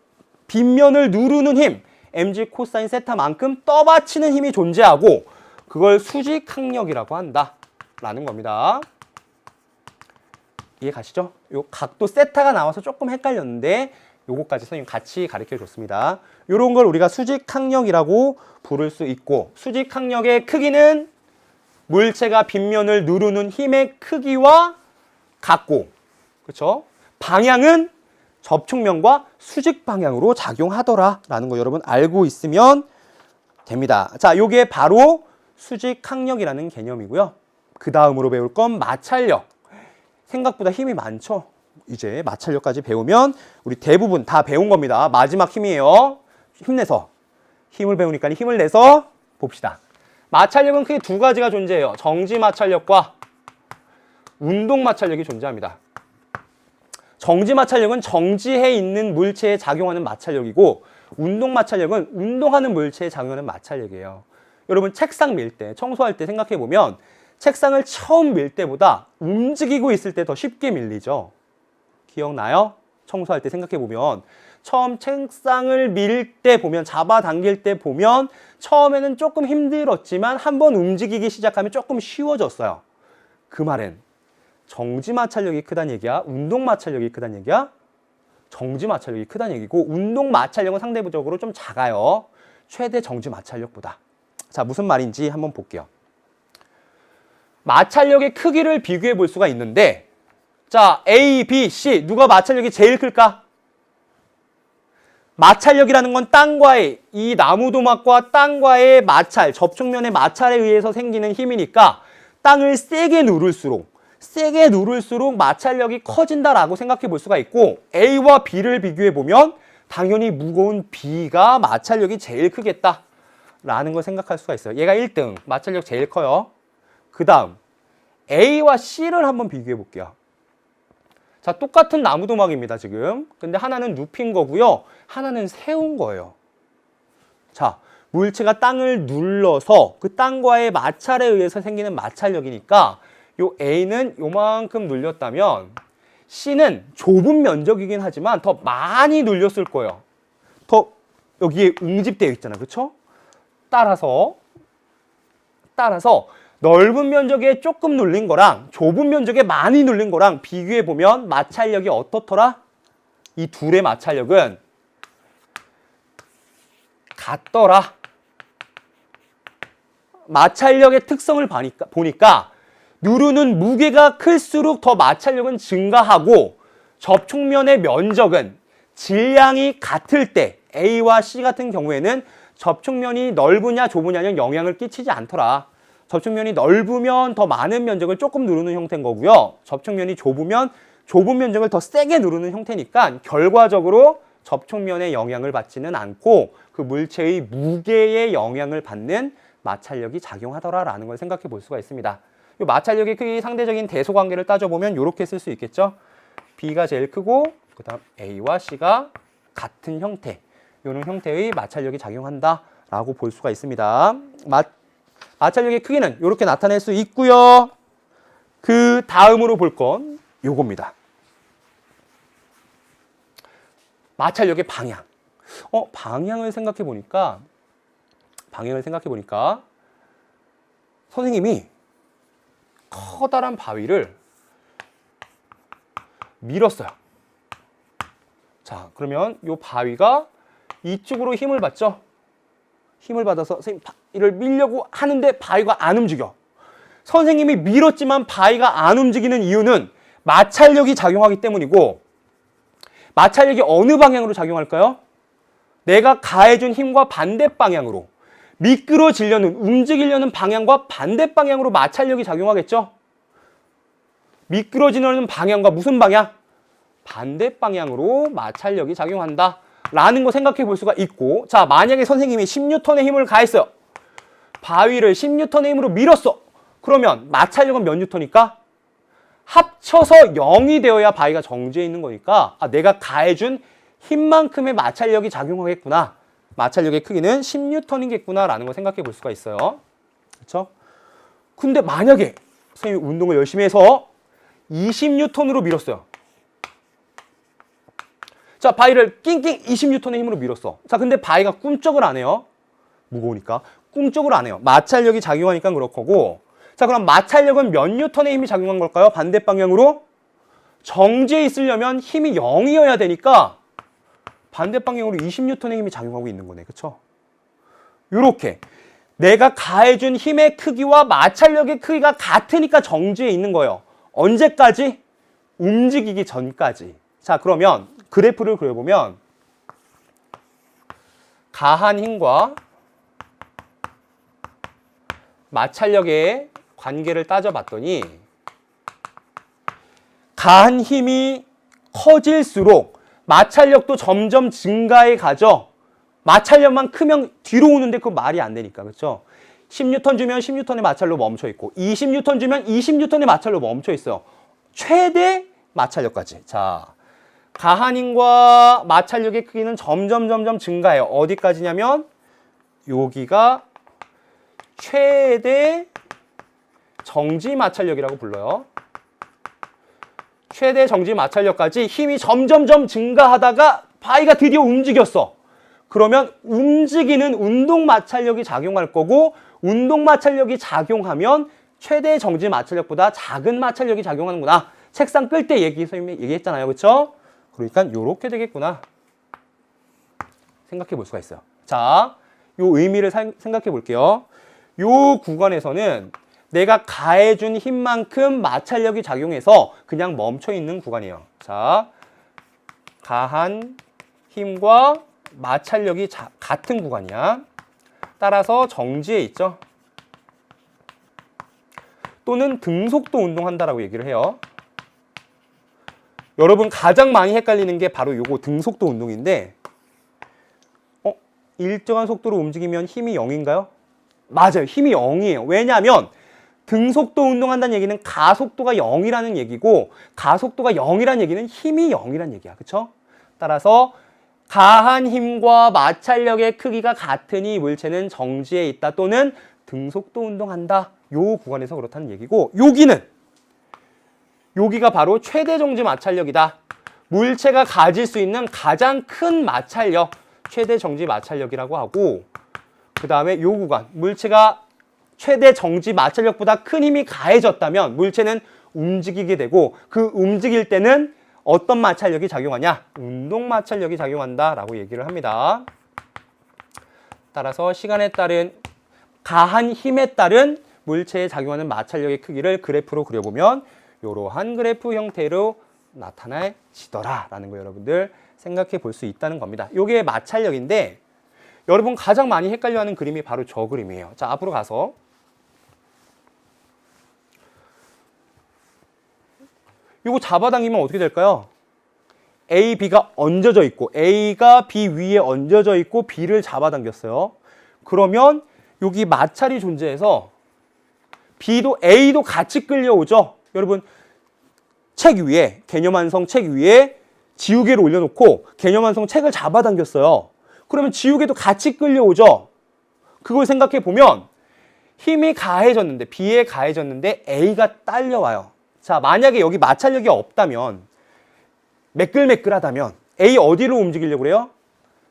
빗면을 누르는 힘, mg 코사인 세타만큼 떠받치는 힘이 존재하고 그걸 수직항력이라고 한다 라는 겁니다. 이해 가시죠? 요 각도 세타가 나와서 조금 헷갈렸는데 요거까지 선생님 같이 가르쳐 줬습니다. 요런 걸 우리가 수직항력이라고 부를 수 있고, 수직항력의 크기는 물체가 빗면을 누르는 힘의 크기와 같고, 그렇죠? 방향은 접촉면과 수직 방향으로 작용하더라라는 거 여러분 알고 있으면 됩니다. 자, 요게 바로 수직항력이라는 개념이고요. 그 다음으로 배울 건 마찰력. 생각보다 힘이 많죠? 이제 마찰력까지 배우면 우리 대부분 다 배운 겁니다. 마지막 힘이에요. 힘내서. 힘을 배우니까 힘을 내서 봅시다. 마찰력은 크게 두 가지가 존재해요. 정지 마찰력과 운동 마찰력이 존재합니다. 정지 마찰력은 정지해 있는 물체에 작용하는 마찰력이고, 운동 마찰력은 운동하는 물체에 작용하는 마찰력이에요. 여러분 책상 밀 때, 청소할 때 생각해 보면 책상을 처음 밀 때보다 움직이고 있을 때 더 쉽게 밀리죠. 기억나요? 청소할 때 생각해 보면 처음 책상을 밀 때 보면, 잡아당길 때 보면 처음에는 조금 힘들었지만 한번 움직이기 시작하면 조금 쉬워졌어요. 그 말은 정지 마찰력이 크다는 얘기야? 운동 마찰력이 크다는 얘기야? 정지 마찰력이 크다는 얘기고, 운동 마찰력은 상대적으로 좀 작아요. 최대 정지 마찰력보다. 자, 무슨 말인지 한번 볼게요. 마찰력의 크기를 비교해 볼 수가 있는데, 자, A, B, C 누가 마찰력이 제일 클까? 마찰력이라는 건 땅과의, 이 나무도막과 땅과의 마찰, 접촉면의 마찰에 의해서 생기는 힘이니까 땅을 세게 누를수록 마찰력이 커진다라고 생각해 볼 수가 있고, A와 B를 비교해 보면 당연히 무거운 B가 마찰력이 제일 크겠다라는 걸 생각할 수가 있어요. 얘가 1등, 마찰력 제일 커요. 그 다음 A와 C를 한번 비교해 볼게요. 자, 똑같은 나무도막입니다, 지금. 근데 하나는 눕힌 거고요. 하나는 세운 거예요. 자, 물체가 땅을 눌러서 그 땅과의 마찰에 의해서 생기는 마찰력이니까 요 A는 요만큼 눌렸다면 C는 좁은 면적이긴 하지만 더 많이 눌렸을 거예요. 더 여기에 응집되어 있잖아, 그렇죠? 따라서 넓은 면적에 조금 눌린 거랑 좁은 면적에 많이 눌린 거랑 비교해 보면 마찰력이 어떻더라? 이 둘의 마찰력은 같더라. 마찰력의 특성을 보니까 누르는 무게가 클수록 더 마찰력은 증가하고, 접촉면의 면적은 질량이 같을 때 A와 C 같은 경우에는 접촉면이 넓으냐 좁으냐는 영향을 끼치지 않더라. 접촉면이 넓으면 더 많은 면적을 조금 누르는 형태인 거고요. 접촉면이 좁으면 좁은 면적을 더 세게 누르는 형태니까 결과적으로 접촉면에 영향을 받지는 않고 그 물체의 무게에 영향을 받는 마찰력이 작용하더라라는 걸 생각해 볼 수가 있습니다. 이 마찰력의 크기 상대적인 대소 관계를 따져보면 이렇게 쓸 수 있겠죠. B가 제일 크고 그 다음 A와 C가 같은 형태, 이런 형태의 마찰력이 작용한다라고 볼 수가 있습니다. 마찰력의 크기는 이렇게 나타낼 수 있고요. 그 다음으로 볼 건 요겁니다. 마찰력의 방향. 방향을 생각해 보니까 선생님이 커다란 바위를 밀었어요. 자, 그러면 이 바위가 이쪽으로 힘을 받죠? 힘을 받아서 선생님 바위를 밀려고 하는데 바위가 안 움직여. 선생님이 밀었지만 바위가 안 움직이는 이유는 마찰력이 작용하기 때문이고, 마찰력이 어느 방향으로 작용할까요? 내가 가해준 힘과 반대 방향으로, 미끄러지려는, 움직이려는 방향과 반대 방향으로 마찰력이 작용하겠죠? 미끄러지려는 방향과 무슨 방향? 반대 방향으로 마찰력이 작용한다 라는 거 생각해 볼 수가 있고, 자, 만약에 선생님이 10N의 힘을 가했어요. 바위를 10N의 힘으로 밀었어. 그러면 마찰력은 몇 뉴턴일까? 합쳐서 0이 되어야 바위가 정지해 있는 거니까, 내가 가해준 힘만큼의 마찰력이 작용하겠구나. 마찰력의 크기는 10N이겠구나 라는 걸 생각해 볼 수가 있어요. 그렇죠? 근데 만약에 선생님이 운동을 열심히 해서 20N으로 밀었어요. 자, 바위를 낑낑 20N의 힘으로 밀었어. 자, 근데 바위가 꿈쩍을 안 해요. 무거우니까. 꿈쩍을 안 해요. 마찰력이 작용하니까 그럴 거고. 자, 그럼 마찰력은 몇 뉴턴의 힘이 작용한 걸까요? 반대 방향으로? 정지해 있으려면 힘이 0이어야 되니까 반대 방향으로 20N의 힘이 작용하고 있는 거네. 그쵸? 요렇게 내가 가해준 힘의 크기와 마찰력의 크기가 같으니까 정지해 있는 거예요. 언제까지? 움직이기 전까지. 자, 그러면 그래프를 그려보면 가한 힘과 마찰력의 관계를 따져봤더니 가한 힘이 커질수록 마찰력도 점점 증가해 가죠. 마찰력만 크면 뒤로 오는데 그거 말이 안 되니까. 그렇죠? 10N 주면 10N의 마찰로 멈춰 있고 20N 주면 20N의 마찰로 멈춰 있어요. 최대 마찰력까지. 자, 가한 힘과 마찰력의 크기는 점점 증가해요. 어디까지냐면 여기가 최대 정지 마찰력이라고 불러요. 최대 정지 마찰력까지 힘이 점점 증가하다가 바위가 드디어 움직였어. 그러면 움직이는 운동 마찰력이 작용할 거고, 운동 마찰력이 작용하면 최대 정지 마찰력보다 작은 마찰력이 작용하는구나. 책상 끌 때 선생님이 얘기했잖아요. 그렇죠? 그러니까 이렇게 되겠구나. 생각해 볼 수가 있어요. 자, 요 의미를 생각해 볼게요. 요 구간에서는 내가 가해준 힘만큼 마찰력이 작용해서 그냥 멈춰 있는 구간이에요. 자, 가한 힘과 마찰력이 같은 구간이야. 따라서 정지해 있죠. 또는 등속도 운동한다라고 얘기를 해요. 여러분 가장 많이 헷갈리는 게 바로 요거 등속도 운동인데, 일정한 속도로 움직이면 힘이 0인가요? 맞아요. 힘이 0이에요. 왜냐하면 등속도 운동한다는 얘기는 가속도가 0이라는 얘기고, 가속도가 0이라는 얘기는 힘이 0이라는 얘기야. 그쵸? 따라서 가한 힘과 마찰력의 크기가 같으니 물체는 정지해 있다 또는 등속도 운동한다. 요 구간에서 그렇다는 얘기고, 여기가 바로 최대 정지 마찰력이다. 물체가 가질 수 있는 가장 큰 마찰력, 최대 정지 마찰력이라고 하고, 그 다음에 요 구간, 물체가 최대 정지 마찰력보다 큰 힘이 가해졌다면 물체는 움직이게 되고, 그 움직일 때는 어떤 마찰력이 작용하냐? 운동 마찰력이 작용한다 라고 얘기를 합니다. 따라서 시간에 따른 가한 힘에 따른 물체에 작용하는 마찰력의 크기를 그래프로 그려보면 이러한 그래프 형태로 나타나지더라 라는 거 여러분들 생각해 볼 수 있다는 겁니다. 이게 마찰력인데, 여러분 가장 많이 헷갈려하는 그림이 바로 저 그림이에요. 자, 앞으로 가서 이거 잡아당기면 어떻게 될까요? A, B가 얹어져 있고, A가 B 위에 얹어져 있고 B를 잡아당겼어요. 그러면 여기 마찰이 존재해서 B도 A도 같이 끌려오죠. 여러분 책 위에 개념 완성 책 위에 지우개를 올려놓고 개념 완성 책을 잡아당겼어요. 그러면 지우개도 같이 끌려오죠. 그걸 생각해 보면 힘이 가해졌는데 B에 가해졌는데 A가 딸려와요. 자, 만약에 여기 마찰력이 없다면 매끌매끌하다면 A 어디로 움직이려고 그래요?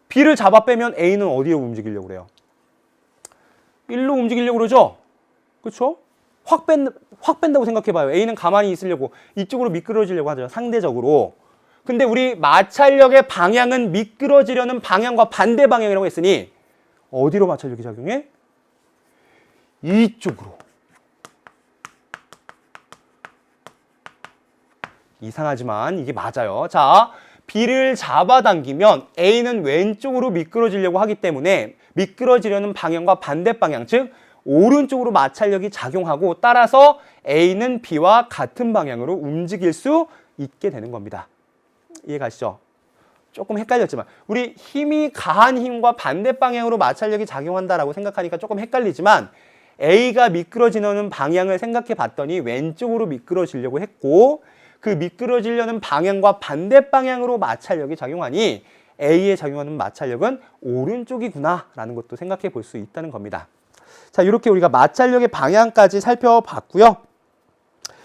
B를 잡아 빼면 A는 어디로 움직이려고 그래요? 1로 움직이려고 그러죠? 그렇죠? 확 뺀다고 생각해봐요. A는 가만히 있으려고 이쪽으로 미끄러지려고 하죠. 상대적으로. 근데 우리 마찰력의 방향은 미끄러지려는 방향과 반대 방향이라고 했으니 어디로 마찰력이 작용해? 이쪽으로. 이상하지만 이게 맞아요. 자, B를 잡아당기면 A는 왼쪽으로 미끄러지려고 하기 때문에 미끄러지려는 방향과 반대 방향, 즉 오른쪽으로 마찰력이 작용하고 따라서 A는 B와 같은 방향으로 움직일 수 있게 되는 겁니다. 이해가시죠? 조금 헷갈렸지만 우리 힘이 가한 힘과 반대 방향으로 마찰력이 작용한다라고 생각하니까 조금 헷갈리지만 A가 미끄러지는 방향을 생각해 봤더니 왼쪽으로 미끄러지려고 했고 그 미끄러지려는 방향과 반대 방향으로 마찰력이 작용하니 A에 작용하는 마찰력은 오른쪽이구나 라는 것도 생각해 볼 수 있다는 겁니다. 자, 이렇게 우리가 마찰력의 방향까지 살펴봤고요.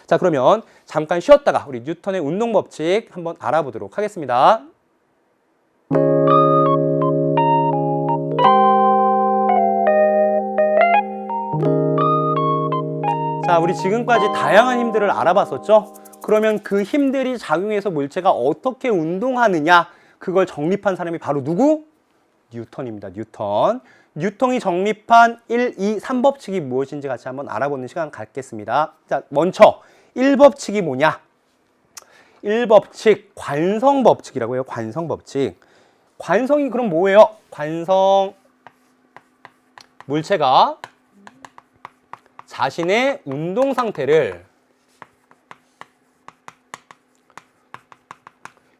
자, 그러면 잠깐 쉬었다가 우리 뉴턴의 운동 법칙 한번 알아보도록 하겠습니다. 자, 우리 지금까지 다양한 힘들을 알아봤었죠? 그러면 그 힘들이 작용해서 물체가 어떻게 운동하느냐 그걸 정립한 사람이 바로 누구? 뉴턴입니다. 뉴턴. 뉴턴이 정립한 1, 2, 3법칙이 무엇인지 같이 한번 알아보는 시간 갖겠습니다. 자, 먼저 1법칙이 뭐냐? 1법칙 관성법칙이라고 해요. 관성법칙. 관성이 그럼 뭐예요? 관성 물체가 자신의 운동 상태를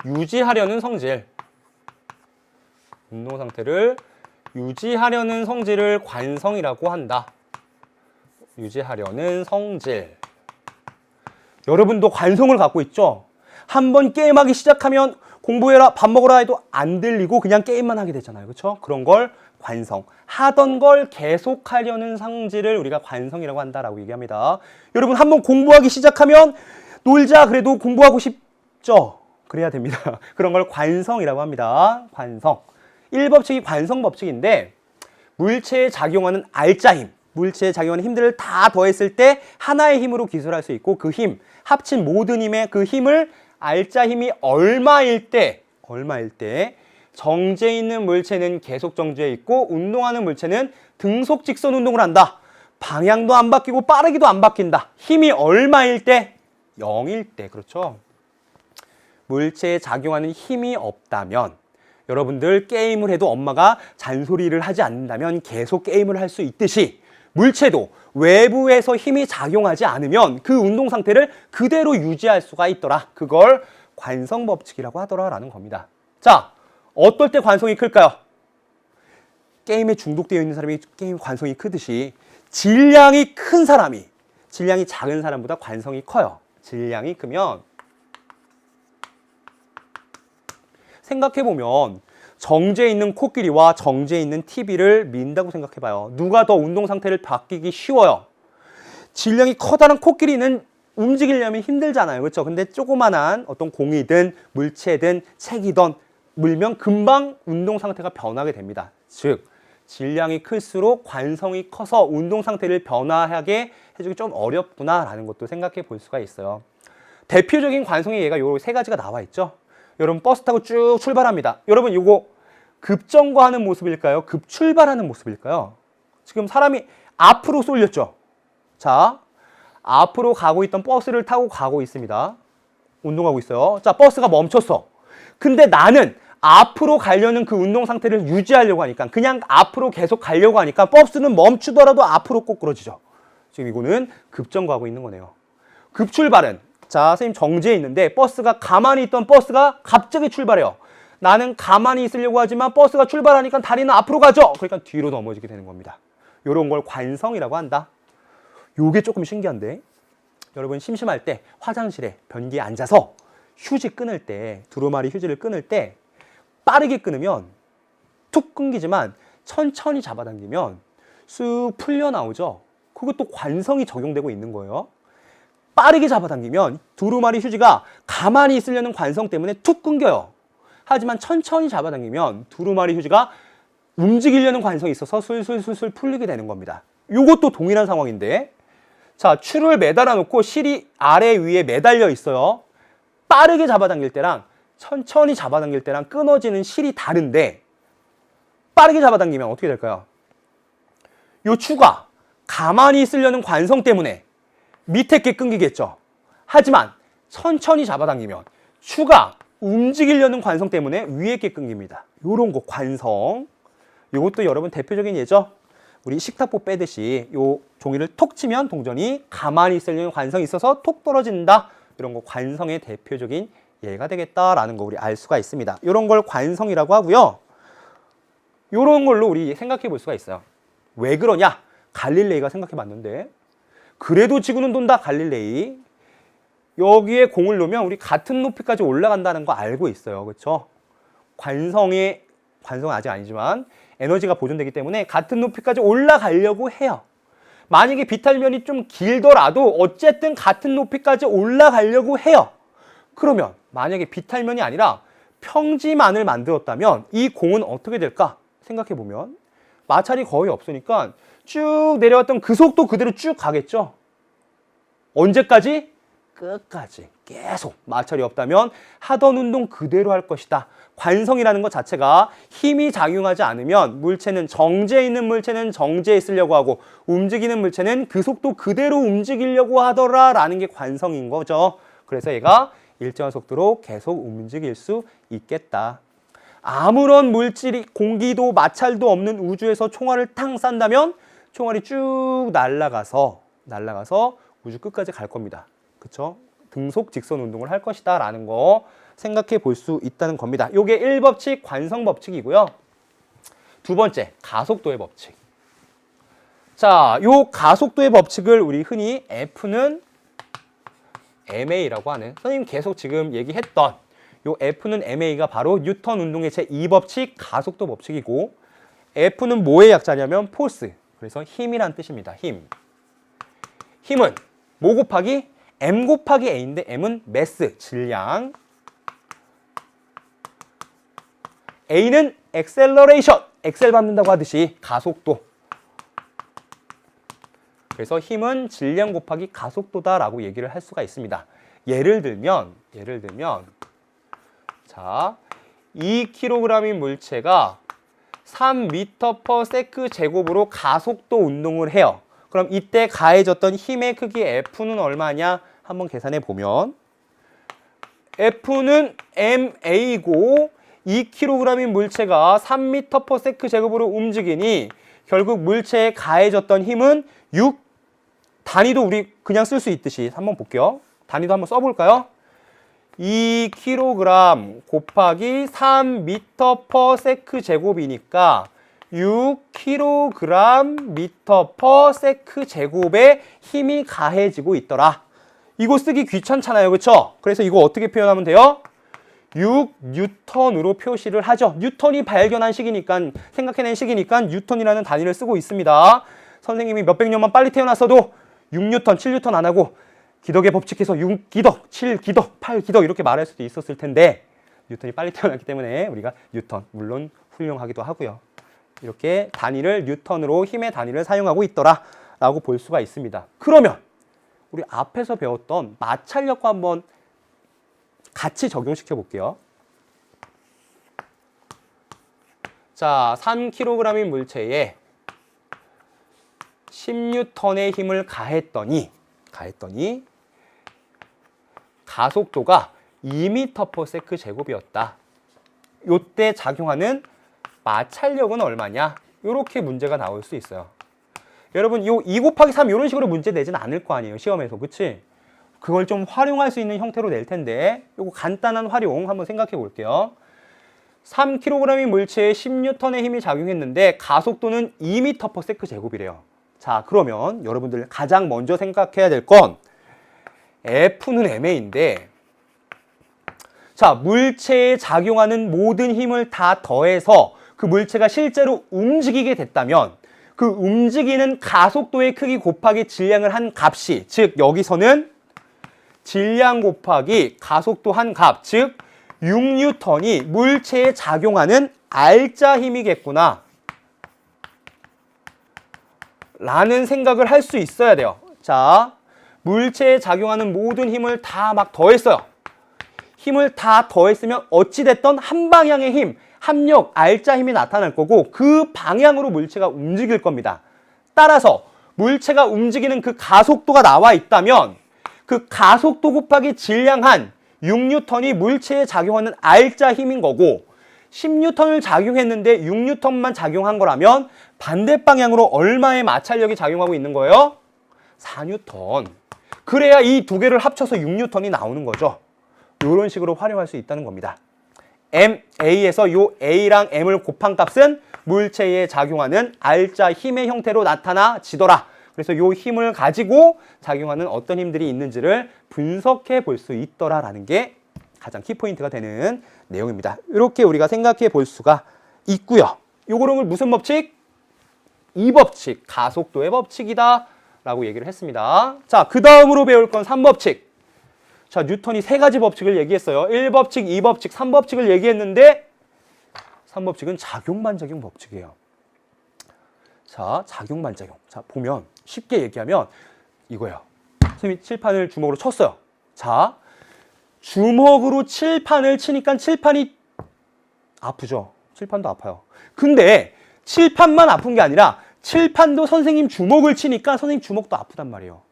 유지하려는 성질, 운동 상태를 유지하려는 성질을 관성이라고 한다. 유지하려는 성질. 여러분도 관성을 갖고 있죠? 한번 게임하기 시작하면 공부해라, 밥 먹어라 해도 안 들리고 그냥 게임만 하게 되잖아요. 그렇죠? 그런 걸 관성. 하던 걸 계속하려는 성질을 우리가 관성이라고 한다라고 얘기합니다. 여러분 한번 공부하기 시작하면 놀자 그래도 공부하고 싶죠? 그래야 됩니다. 그런 걸 관성이라고 합니다. 관성. 1법칙이 관성법칙인데 물체에 작용하는 알짜 힘, 물체에 작용하는 힘들을 다 더했을 때 하나의 힘으로 기술할 수 있고 그 힘, 합친 모든 힘의 그 힘을 알짜 힘이 얼마일 때 정지해 있는 물체는 계속 정지해 있고 운동하는 물체는 등속 직선 운동을 한다. 방향도 안 바뀌고 빠르기도 안 바뀐다. 힘이 얼마일 때? 0일 때. 그렇죠? 물체에 작용하는 힘이 없다면 여러분들 게임을 해도 엄마가 잔소리를 하지 않는다면 계속 게임을 할 수 있듯이 물체도 외부에서 힘이 작용하지 않으면 그 운동 상태를 그대로 유지할 수가 있더라. 그걸 관성법칙이라고 하더라라는 겁니다. 자, 어떨 때 관성이 클까요? 게임에 중독되어 있는 사람이 게임 관성이 크듯이 질량이 큰 사람이 질량이 작은 사람보다 관성이 커요. 질량이 크면 생각해보면 정지해 있는 코끼리와 정지해 있는 TV를 민다고 생각해봐요. 누가 더 운동 상태를 바뀌기 쉬워요? 질량이 커다란 코끼리는 움직이려면 힘들잖아요. 그렇죠? 근데 조그만한 어떤 공이든 물체든 책이든 물면 금방 운동 상태가 변하게 됩니다. 즉 질량이 클수록 관성이 커서 운동 상태를 변화하게 해주기 좀 어렵구나라는 것도 생각해 볼 수가 있어요. 대표적인 관성의 예가 요 세 가지가 나와 있죠. 여러분 버스 타고 쭉 출발합니다. 여러분 이거 급정거하는 모습일까요? 급출발하는 모습일까요? 지금 사람이 앞으로 쏠렸죠. 자, 앞으로 가고 있던 버스를 타고 가고 있습니다. 운동하고 있어요. 자, 버스가 멈췄어. 근데 나는 앞으로 가려는 그 운동 상태를 유지하려고 하니까 그냥 앞으로 계속 가려고 하니까 버스는 멈추더라도 앞으로 꼬꾸러지죠. 지금 이거는 급정거하고 있는 거네요. 급출발은 자, 선생님 정지해 있는데 버스가 가만히 있던 버스가 갑자기 출발해요. 나는 가만히 있으려고 하지만 버스가 출발하니까 다리는 앞으로 가죠. 그러니까 뒤로 넘어지게 되는 겁니다. 이런 걸 관성이라고 한다. 요게 조금 신기한데, 여러분 심심할 때 화장실에 변기에 앉아서 휴지 끊을 때, 두루마리 휴지를 끊을 때 빠르게 끊으면 툭 끊기지만 천천히 잡아당기면 쑥 풀려 나오죠. 그것도 관성이 적용되고 있는 거예요. 빠르게 잡아당기면 두루마리 휴지가 가만히 있으려는 관성 때문에 툭 끊겨요. 하지만 천천히 잡아당기면 두루마리 휴지가 움직이려는 관성이 있어서 술술술술 풀리게 되는 겁니다. 이것도 동일한 상황인데, 자, 추를 매달아 놓고 실이 아래 위에 매달려 있어요. 빠르게 잡아당길 때랑 천천히 잡아당길 때랑 끊어지는 실이 다른데, 빠르게 잡아당기면 어떻게 될까요? 요 추가 가만히 있으려는 관성 때문에 밑에 게 끊기겠죠. 하지만 천천히 잡아당기면 추가 움직이려는 관성 때문에 위에 게 끊깁니다. 요런 거 관성. 요것도 여러분 대표적인 예죠. 우리 식탁보 빼듯이 요 종이를 톡 치면 동전이 가만히 있으려는 관성이 있어서 톡 떨어진다. 이런 거 관성의 대표적인 예가 되겠다라는 거 우리 알 수가 있습니다. 이런 걸 관성이라고 하고요. 이런 걸로 우리 생각해 볼 수가 있어요. 왜 그러냐? 갈릴레이가 생각해 봤는데, 그래도 지구는 돈다 갈릴레이. 여기에 공을 놓으면 우리 같은 높이까지 올라간다는 거 알고 있어요. 그렇죠? 관성은 아직 아니지만 에너지가 보존되기 때문에 같은 높이까지 올라가려고 해요. 만약에 비탈면이 좀 길더라도 어쨌든 같은 높이까지 올라가려고 해요. 그러면 만약에 비탈면이 아니라 평지만을 만들었다면 이 공은 어떻게 될까? 생각해보면 마찰이 거의 없으니까 쭉 내려왔던 그 속도 그대로 쭉 가겠죠. 언제까지? 끝까지 계속. 마찰이 없다면 하던 운동 그대로 할 것이다. 관성이라는 것 자체가 힘이 작용하지 않으면 물체는 정지해 있는 물체는 정지해 있으려고 하고 움직이는 물체는 그 속도 그대로 움직이려고 하더라라는 게 관성인 거죠. 그래서 얘가 일정한 속도로 계속 움직일 수 있겠다. 아무런 물질이 공기도 마찰도 없는 우주에서 총알을 탕 싼다면 총알이 쭉 날아가서 우주 끝까지 갈 겁니다. 그쵸? 등속 직선 운동을 할 것이다 라는 거 생각해 볼 수 있다는 겁니다. 요게 1법칙 관성 법칙이고요. 두 번째, 가속도의 법칙. 자, 요 가속도의 법칙을 우리 흔히 F는 ma라고 하는, 선생님 계속 지금 얘기했던 요 F는 ma가 바로 뉴턴 운동의 제2법칙 가속도 법칙이고, F는 뭐의 약자냐면 포스. 그래서 힘이란 뜻입니다. 힘. 힘은 뭐 곱하기? m 곱하기 a인데 m은 매스, 질량. a는 액셀러레이션, 엑셀 밟는다고 하듯이 가속도. 그래서 힘은 질량 곱하기 가속도다라고 얘기를 할 수가 있습니다. 예를 들면 자, 2kg인 물체가 3m/s 제곱으로 가속도 운동을 해요. 그럼 이때 가해졌던 힘의 크기 F는 얼마냐? 한번 계산해 보면 F는 ma고 2kg인 물체가 3m/s 제곱으로 움직이니 결국 물체에 가해졌던 힘은 6. 단위도 우리 그냥 쓸 수 있듯이 한번 볼게요. 단위도 한번 써볼까요? 2kg 곱하기 3m/s 제곱이니까 6kg/s 제곱에 힘이 가해지고 있더라. 이거 쓰기 귀찮잖아요. 그렇죠? 그래서 이거 어떻게 표현하면 돼요? 6뉴턴으로 표시를 하죠. 뉴턴이 발견한 시기니까, 생각해낸 시기니까 뉴턴이라는 단위를 쓰고 있습니다. 선생님이 몇백 년만 빨리 태어났어도 6뉴턴, 7뉴턴 안 하고 기덕의 법칙에서 6기덕, 7기덕, 8기덕 이렇게 말할 수도 있었을 텐데 뉴턴이 빨리 태어났기 때문에 우리가 뉴턴, 물론 훌륭하기도 하고요. 이렇게 단위를 뉴턴으로 힘의 단위를 사용하고 있더라 라고 볼 수가 있습니다. 그러면 우리 앞에서 배웠던 마찰력과 한번 같이 적용시켜 볼게요. 자, 3kg인 물체에 10N의 힘을 가했더니 가속도가 2m/s 제곱이었다. 요때 작용하는 마찰력은 얼마냐? 이렇게 문제가 나올 수 있어요. 여러분, 요 2 곱하기 3 이런 식으로 문제 내지는 않을 거 아니에요, 시험에서. 그치? 그걸 좀 활용할 수 있는 형태로 낼 텐데 요거 간단한 활용 한번 생각해 볼게요. 3kg인 물체에 10N의 힘이 작용했는데 가속도는 2m/s 제곱이래요. 자, 그러면 여러분들 가장 먼저 생각해야 될 건 F는 MA인데, 자, 물체에 작용하는 모든 힘을 다 더해서 그 물체가 실제로 움직이게 됐다면 그 움직이는 가속도의 크기 곱하기 질량을 한 값이, 즉 여기서는 질량 곱하기 가속도 한 값, 즉 6N이 물체에 작용하는 R자 힘이겠구나 라는 생각을 할 수 있어야 돼요. 자, 물체에 작용하는 모든 힘을 다 막 더했어요. 힘을 다 더했으면 어찌됐던 한 방향의 힘, 합력, R자 힘이 나타날 거고 그 방향으로 물체가 움직일 겁니다. 따라서 물체가 움직이는 그 가속도가 나와 있다면 그 가속도 곱하기 질량 한 6N이 물체에 작용하는 R자 힘인 거고 10N을 작용했는데 6N만 작용한 거라면 반대 방향으로 얼마의 마찰력이 작용하고 있는 거예요? 4N. 그래야 이 두 개를 합쳐서 6N이 나오는 거죠. 이런 식으로 활용할 수 있다는 겁니다. MA에서 요 A랑 M을 곱한 값은 물체에 작용하는 R자 힘의 형태로 나타나지더라. 그래서 요 힘을 가지고 작용하는 어떤 힘들이 있는지를 분석해 볼 수 있더라라는 게 가장 키포인트가 되는 내용입니다. 이렇게 우리가 생각해 볼 수가 있고요. 요거를 무슨 법칙? 이 법칙, 가속도의 법칙이다 라고 얘기를 했습니다. 자, 그 다음으로 배울 건 3법칙. 자, 뉴턴이 세 가지 법칙을 얘기했어요. 1법칙, 2법칙, 3법칙을 얘기했는데 3법칙은 작용반작용 법칙이에요. 자, 작용반작용. 자, 보면 쉽게 얘기하면 이거예요. 선생님이 칠판을 주먹으로 쳤어요. 자, 주먹으로 칠판을 치니까 칠판이 아프죠. 칠판도 아파요. 근데 칠판만 아픈 게 아니라 칠판도 선생님 주먹을 치니까 선생님 주먹도 아프단 말이에요.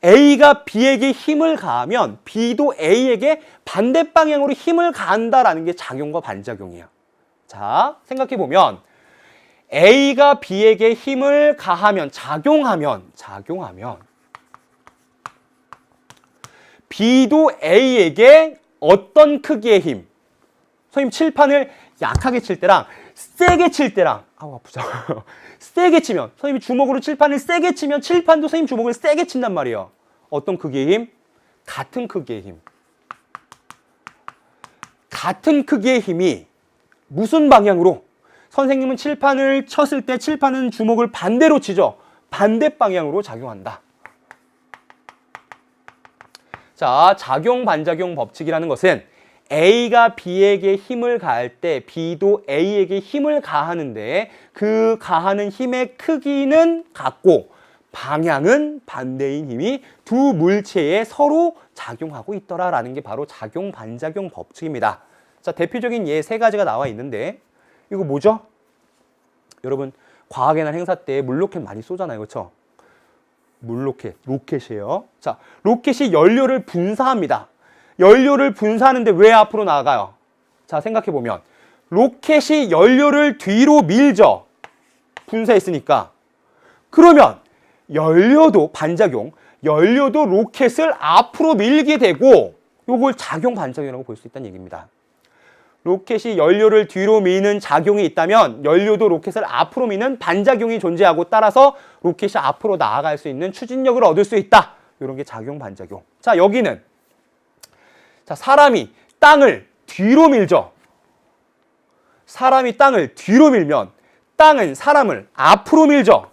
A가 B에게 힘을 가하면 B도 A에게 반대 방향으로 힘을 가한다라는 게 작용과 반작용이에요. 자, 생각해보면 A가 B에게 힘을 가하면, 작용하면 B도 A에게 어떤 크기의 힘? 선생님 칠판을 약하게 칠 때랑 세게 칠 때랑 아우 아프죠. 세게 치면 선생님이 주먹으로 칠판을 세게 치면 칠판도 선생님 주먹을 세게 친단 말이에요. 어떤 크기의 힘? 같은 크기의 힘. 같은 크기의 힘이 무슨 방향으로? 선생님은 칠판을 쳤을 때 칠판은 주먹을 반대로 치죠. 반대 방향으로 작용한다. 자, 작용 반작용 법칙이라는 것은 A가 B에게 힘을 가할 때 B도 A에게 힘을 가하는데 그 가하는 힘의 크기는 같고 방향은 반대인 힘이 두 물체에 서로 작용하고 있더라라는 게 바로 작용 반작용 법칙입니다. 자, 대표적인 예 세 가지가 나와 있는데 이거 뭐죠? 여러분 과학의 날 행사 때 물로켓 많이 쏘잖아요. 그렇죠? 물로켓, 로켓이에요. 자, 로켓이 연료를 분사합니다. 연료를 분사하는데 왜 앞으로 나가요? 자, 생각해보면 로켓이 연료를 뒤로 밀죠. 분사했으니까. 그러면 연료도 반작용, 연료도 로켓을 앞으로 밀게 되고 요걸 작용 반작용이라고 볼 수 있다는 얘기입니다. 로켓이 연료를 뒤로 미는 작용이 있다면 연료도 로켓을 앞으로 미는 반작용이 존재하고 따라서 로켓이 앞으로 나아갈 수 있는 추진력을 얻을 수 있다. 이런 게 작용 반작용. 자, 여기는 자, 사람이 땅을 뒤로 밀죠. 사람이 땅을 뒤로 밀면 땅은 사람을 앞으로 밀죠.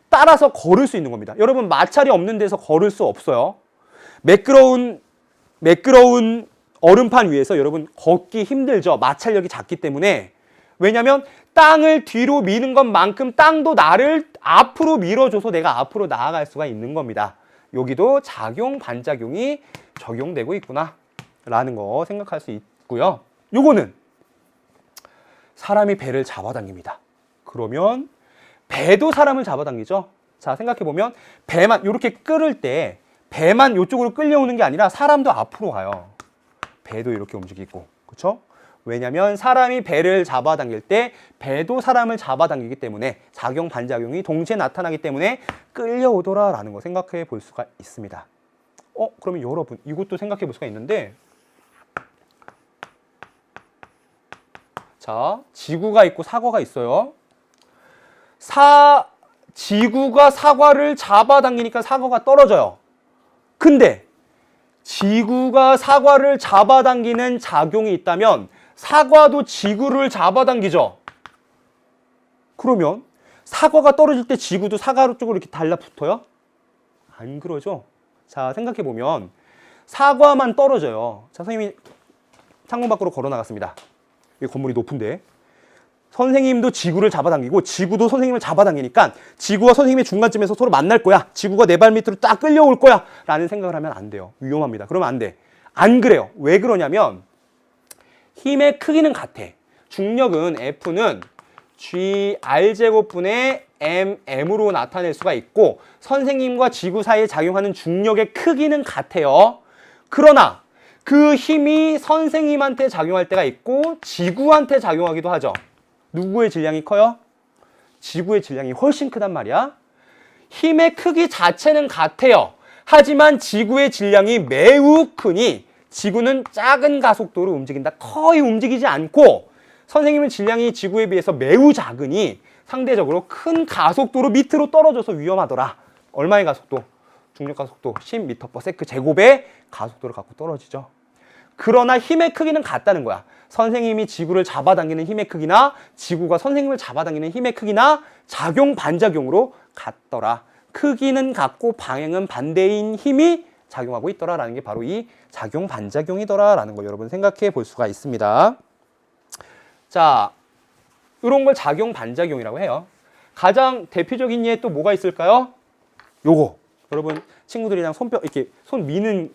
따라서 걸을 수 있는 겁니다. 여러분 마찰이 없는 데서 걸을 수 없어요. 매끄러운 얼음판 위에서 여러분 걷기 힘들죠. 마찰력이 작기 때문에. 왜냐하면 땅을 뒤로 미는 것만큼 땅도 나를 앞으로 밀어줘서 내가 앞으로 나아갈 수가 있는 겁니다. 여기도 작용 반작용이 적용되고 있구나 라는 거 생각할 수 있고요. 요거는 사람이 배를 잡아당깁니다. 그러면 배도 사람을 잡아당기죠. 자, 생각해보면 배만 이렇게 끌을 때 배만 이쪽으로 끌려오는 게 아니라 사람도 앞으로 가요. 배도 이렇게 움직이고, 그렇죠? 왜냐하면 사람이 배를 잡아당길 때 배도 사람을 잡아당기기 때문에 작용 반작용이 동시에 나타나기 때문에 끌려오더라라는 거 생각해 볼 수가 있습니다. 그러면 여러분 이것도 생각해 볼 수가 있는데, 자, 지구가 있고 사과가 있어요. 지구가 사과를 잡아당기니까 사과가 떨어져요. 근데 지구가 사과를 잡아당기는 작용이 있다면 사과도 지구를 잡아당기죠. 그러면 사과가 떨어질 때 지구도 사과 쪽으로 이렇게 달라붙어요? 안 그러죠? 자, 생각해보면 사과만 떨어져요. 자, 선생님이 창문 밖으로 걸어 나갔습니다. 이 건물이 높은데 선생님도 지구를 잡아당기고 지구도 선생님을 잡아당기니까 지구와 선생님의 중간쯤에서 서로 만날 거야. 지구가 내 발 밑으로 딱 끌려올 거야. 라는 생각을 하면 안 돼요. 위험합니다. 그러면 안 돼. 안 그래요. 왜 그러냐면 힘의 크기는 같아. 중력은 F는 GR제곱분의 MM으로 나타낼 수가 있고 선생님과 지구 사이에 작용하는 중력의 크기는 같아요. 그러나 그 힘이 선생님한테 작용할 때가 있고 지구한테 작용하기도 하죠. 누구의 질량이 커요? 지구의 질량이 훨씬 크단 말이야. 힘의 크기 자체는 같아요. 하지만 지구의 질량이 매우 크니 지구는 작은 가속도로 움직인다. 거의 움직이지 않고 선생님의 질량이 지구에 비해서 매우 작으니 상대적으로 큰 가속도로 밑으로 떨어져서 위험하더라. 얼마의 가속도? 중력 가속도 10m/s 제곱의 가속도를 갖고 떨어지죠. 그러나 힘의 크기는 같다는 거야. 선생님이 지구를 잡아당기는 힘의 크기나 지구가 선생님을 잡아당기는 힘의 크기나 작용 반작용으로 같더라. 크기는 같고 방향은 반대인 힘이 작용하고 있더라라는 게 바로 이 작용 반작용이더라라는 걸 여러분 생각해 볼 수가 있습니다. 자, 이런 걸 작용 반작용이라고 해요. 가장 대표적인 예 또 뭐가 있을까요? 요거. 여러분 친구들이랑 이렇게 손 미는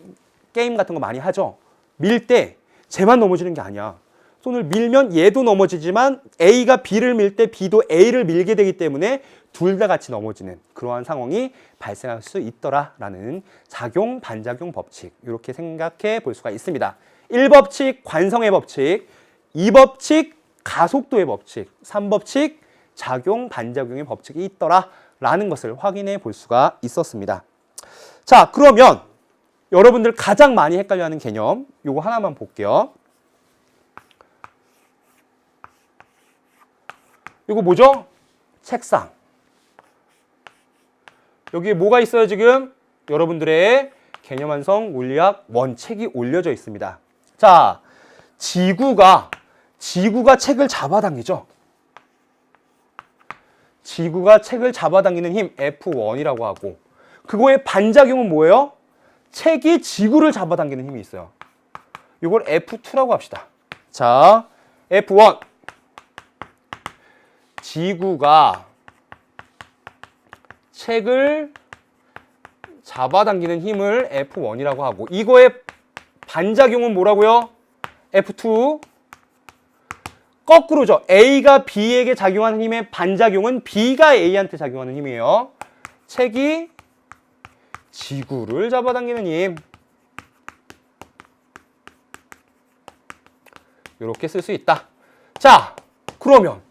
게임 같은 거 많이 하죠. 밀 때 쟤만 넘어지는 게 아니야. 손을 밀면 얘도 넘어지지만 A가 B를 밀 때 B도 A를 밀게 되기 때문에 둘 다 같이 넘어지는 그러한 상황이 발생할 수 있더라라는 작용 반작용 법칙 이렇게 생각해 볼 수가 있습니다. 1법칙 관성의 법칙, 2법칙 가속도의 법칙, 3법칙 작용 반작용의 법칙이 있더라라는 것을 확인해 볼 수가 있었습니다. 자, 그러면 여러분들 가장 많이 헷갈려하는 개념 요거 하나만 볼게요. 이거 뭐죠? 책상. 여기에 뭐가 있어요 지금? 여러분들의 개념 완성 물리학 원책이 올려져 있습니다. 자, 지구가 책을 잡아당기죠. 지구가 책을 잡아당기는 힘 F1이라고 하고 그거의 반작용은 뭐예요? 책이 지구를 잡아당기는 힘이 있어요. 이걸 F2라고 합시다. 자, F1 지구가 책을 잡아당기는 힘을 F1이라고 하고 이거의 반작용은 뭐라고요? F2 거꾸로죠. A가 B에게 작용하는 힘의 반작용은 B가 A한테 작용하는 힘이에요. 책이 지구를 잡아당기는 힘 이렇게 쓸 수 있다. 자, 그러면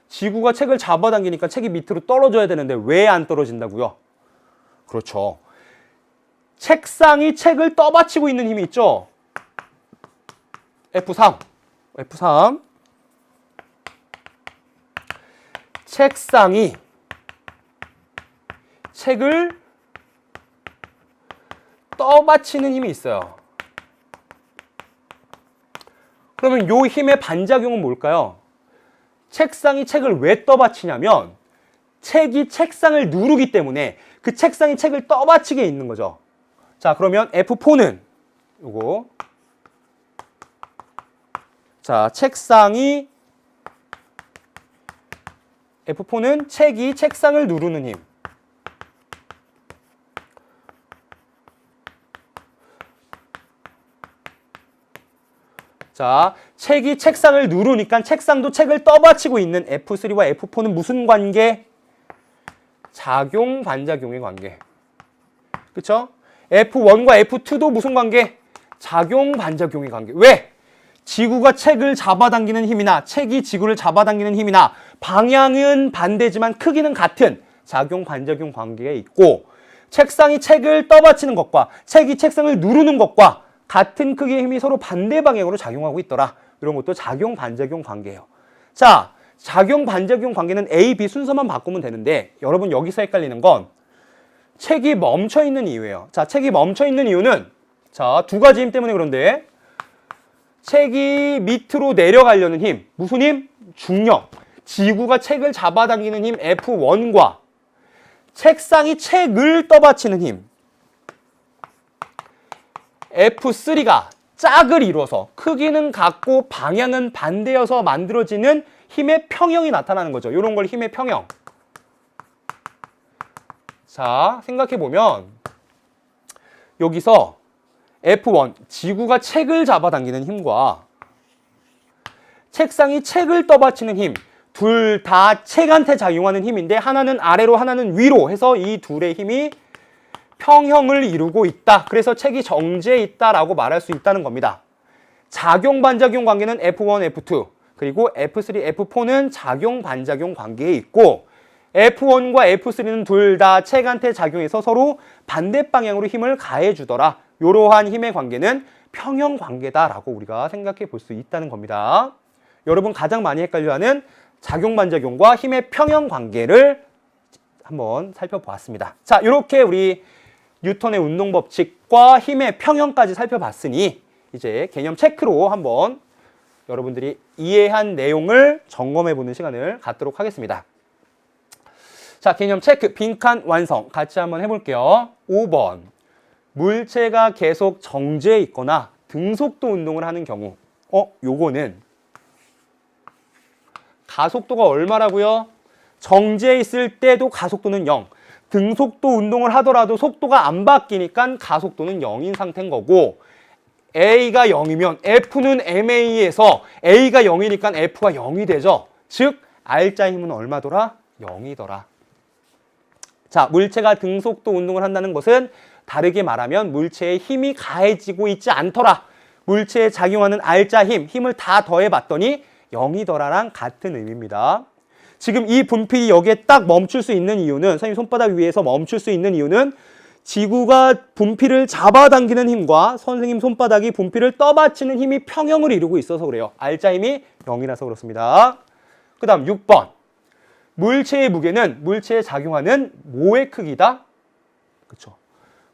지구가 책을 잡아당기니까 책이 밑으로 떨어져야 되는데 왜 안 떨어진다고요? 그렇죠. 책상이 책을 떠받치고 있는 힘이 있죠. F3 책상이 책을 떠받치는 힘이 있어요. 그러면 이 힘의 반작용은 뭘까요? 책상이 책을 왜 떠받치냐면 책이 책상을 누르기 때문에 그 책상이 책을 떠받치게 있는 거죠. 자, 그러면 F4는 요거 자, 책상이 F4는 책이 책상을 누르는 힘. 자, 책이 책상을 누르니까 책상도 책을 떠받치고 있는 F3와 F4는 무슨 관계? 작용 반작용의 관계. 그쵸? F1과 F2도 무슨 관계? 작용 반작용의 관계. 왜? 지구가 책을 잡아당기는 힘이나 책이 지구를 잡아당기는 힘이나 방향은 반대지만 크기는 같은 작용 반작용 관계에 있고 책상이 책을 떠받치는 것과 책이 책상을 누르는 것과 같은 크기의 힘이 서로 반대 방향으로 작용하고 있더라. 이런 것도 작용 반작용 관계예요. 자, 작용 반작용 관계는 A, B 순서만 바꾸면 되는데 여러분 여기서 헷갈리는 건 책이 멈춰 있는 이유예요. 자, 책이 멈춰 있는 이유는 자, 두 가지 힘 때문에 그런데 책이 밑으로 내려가려는 힘. 무슨 힘? 중력. 지구가 책을 잡아당기는 힘 F1과 책상이 책을 떠받치는 힘 F3가 짝을 이뤄서 크기는 같고 방향은 반대여서 만들어지는 힘의 평형이 나타나는 거죠. 이런 걸 힘의 평형. 자, 생각해보면 여기서 F1, 지구가 책을 잡아당기는 힘과 책상이 책을 떠받치는 힘, 둘 다 책한테 작용하는 힘인데 하나는 아래로 하나는 위로 해서 이 둘의 힘이 평형을 이루고 있다. 그래서 책이 정지해 있다라고 말할 수 있다는 겁니다. 작용 반작용 관계는 F1, F2 그리고 F3, F4는 작용 반작용 관계에 있고 F1과 F3는 둘 다 책한테 작용해서 서로 반대 방향으로 힘을 가해 주더라. 이러한 힘의 관계는 평형 관계다라고 우리가 생각해 볼 수 있다는 겁니다. 여러분 가장 많이 헷갈려하는 작용 반작용과 힘의 평형 관계를 한번 살펴보았습니다. 자, 이렇게 우리 뉴턴의 운동 법칙과 힘의 평형까지 살펴봤으니 이제 개념 체크로 한번 여러분들이 이해한 내용을 점검해 보는 시간을 갖도록 하겠습니다. 자, 개념 체크, 빈칸 완성 같이 한번 해볼게요. 5번, 물체가 계속 정지해 있거나 등속도 운동을 하는 경우 요거는 가속도가 얼마라고요? 정지해 있을 때도 가속도는 0. 등속도 운동을 하더라도 속도가 안 바뀌니까 가속도는 0인 상태인 거고 A가 0이면 F는 MA에서 A가 0이니까 F가 0이 되죠. 즉 R자 힘은 얼마더라? 0이더라. 자, 물체가 등속도 운동을 한다는 것은 다르게 말하면 물체에 힘이 가해지고 있지 않더라. 물체에 작용하는 R자 힘, 힘을 다 더해봤더니 0이더라랑 같은 의미입니다. 지금 이 분필이 여기에 딱 멈출 수 있는 이유는 선생님 손바닥 위에서 멈출 수 있는 이유는 지구가 분필을 잡아당기는 힘과 선생님 손바닥이 분필을 떠받치는 힘이 평형을 이루고 있어서 그래요. R자 힘이 0이라서 그렇습니다. 그 다음 6번. 물체의 무게는 물체에 작용하는 뭐의 크기다? 그렇죠.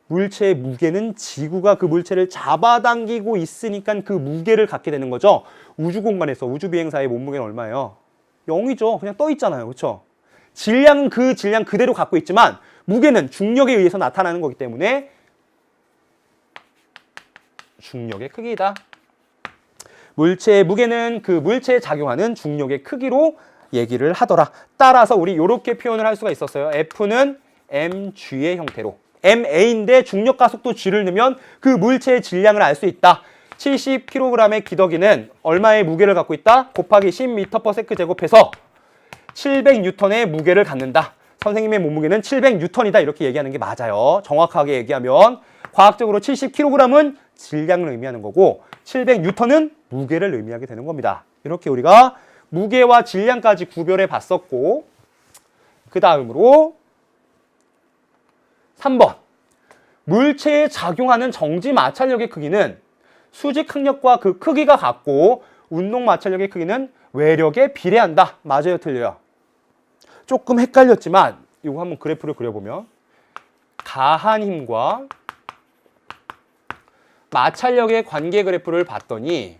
물체의 무게는 지구가 그 물체를 잡아당기고 있으니까 그 무게를 갖게 되는 거죠. 우주 공간에서 우주 비행사의 몸무게는 얼마예요? 0이죠. 그냥 떠 있잖아요. 그렇죠? 질량은 그 질량 그대로 갖고 있지만 무게는 중력에 의해서 나타나는 거기 때문에 중력의 크기이다. 물체의 무게는 그 물체에 작용하는 중력의 크기로 얘기를 하더라. 따라서 우리 이렇게 표현을 할 수가 있었어요. F는 mg의 형태로. ma인데 중력 가속도 g를 넣으면 그 물체의 질량을 알 수 있다. 70kg의 기더기는 얼마의 무게를 갖고 있다? 곱하기 10m/s 제곱해서 700N의 무게를 갖는다. 선생님의 몸무게는 700N이다. 이렇게 얘기하는 게 맞아요. 정확하게 얘기하면 과학적으로 70kg은 질량을 의미하는 거고 700N은 무게를 의미하게 되는 겁니다. 이렇게 우리가 무게와 질량까지 구별해 봤었고 그 다음으로 3번. 물체에 작용하는 정지 마찰력의 크기는 수직 항력과 그 크기가 같고 운동 마찰력의 크기는 외력에 비례한다. 맞아요, 틀려요? 조금 헷갈렸지만 이거 한번 그래프를 그려보면 가한 힘과 마찰력의 관계 그래프를 봤더니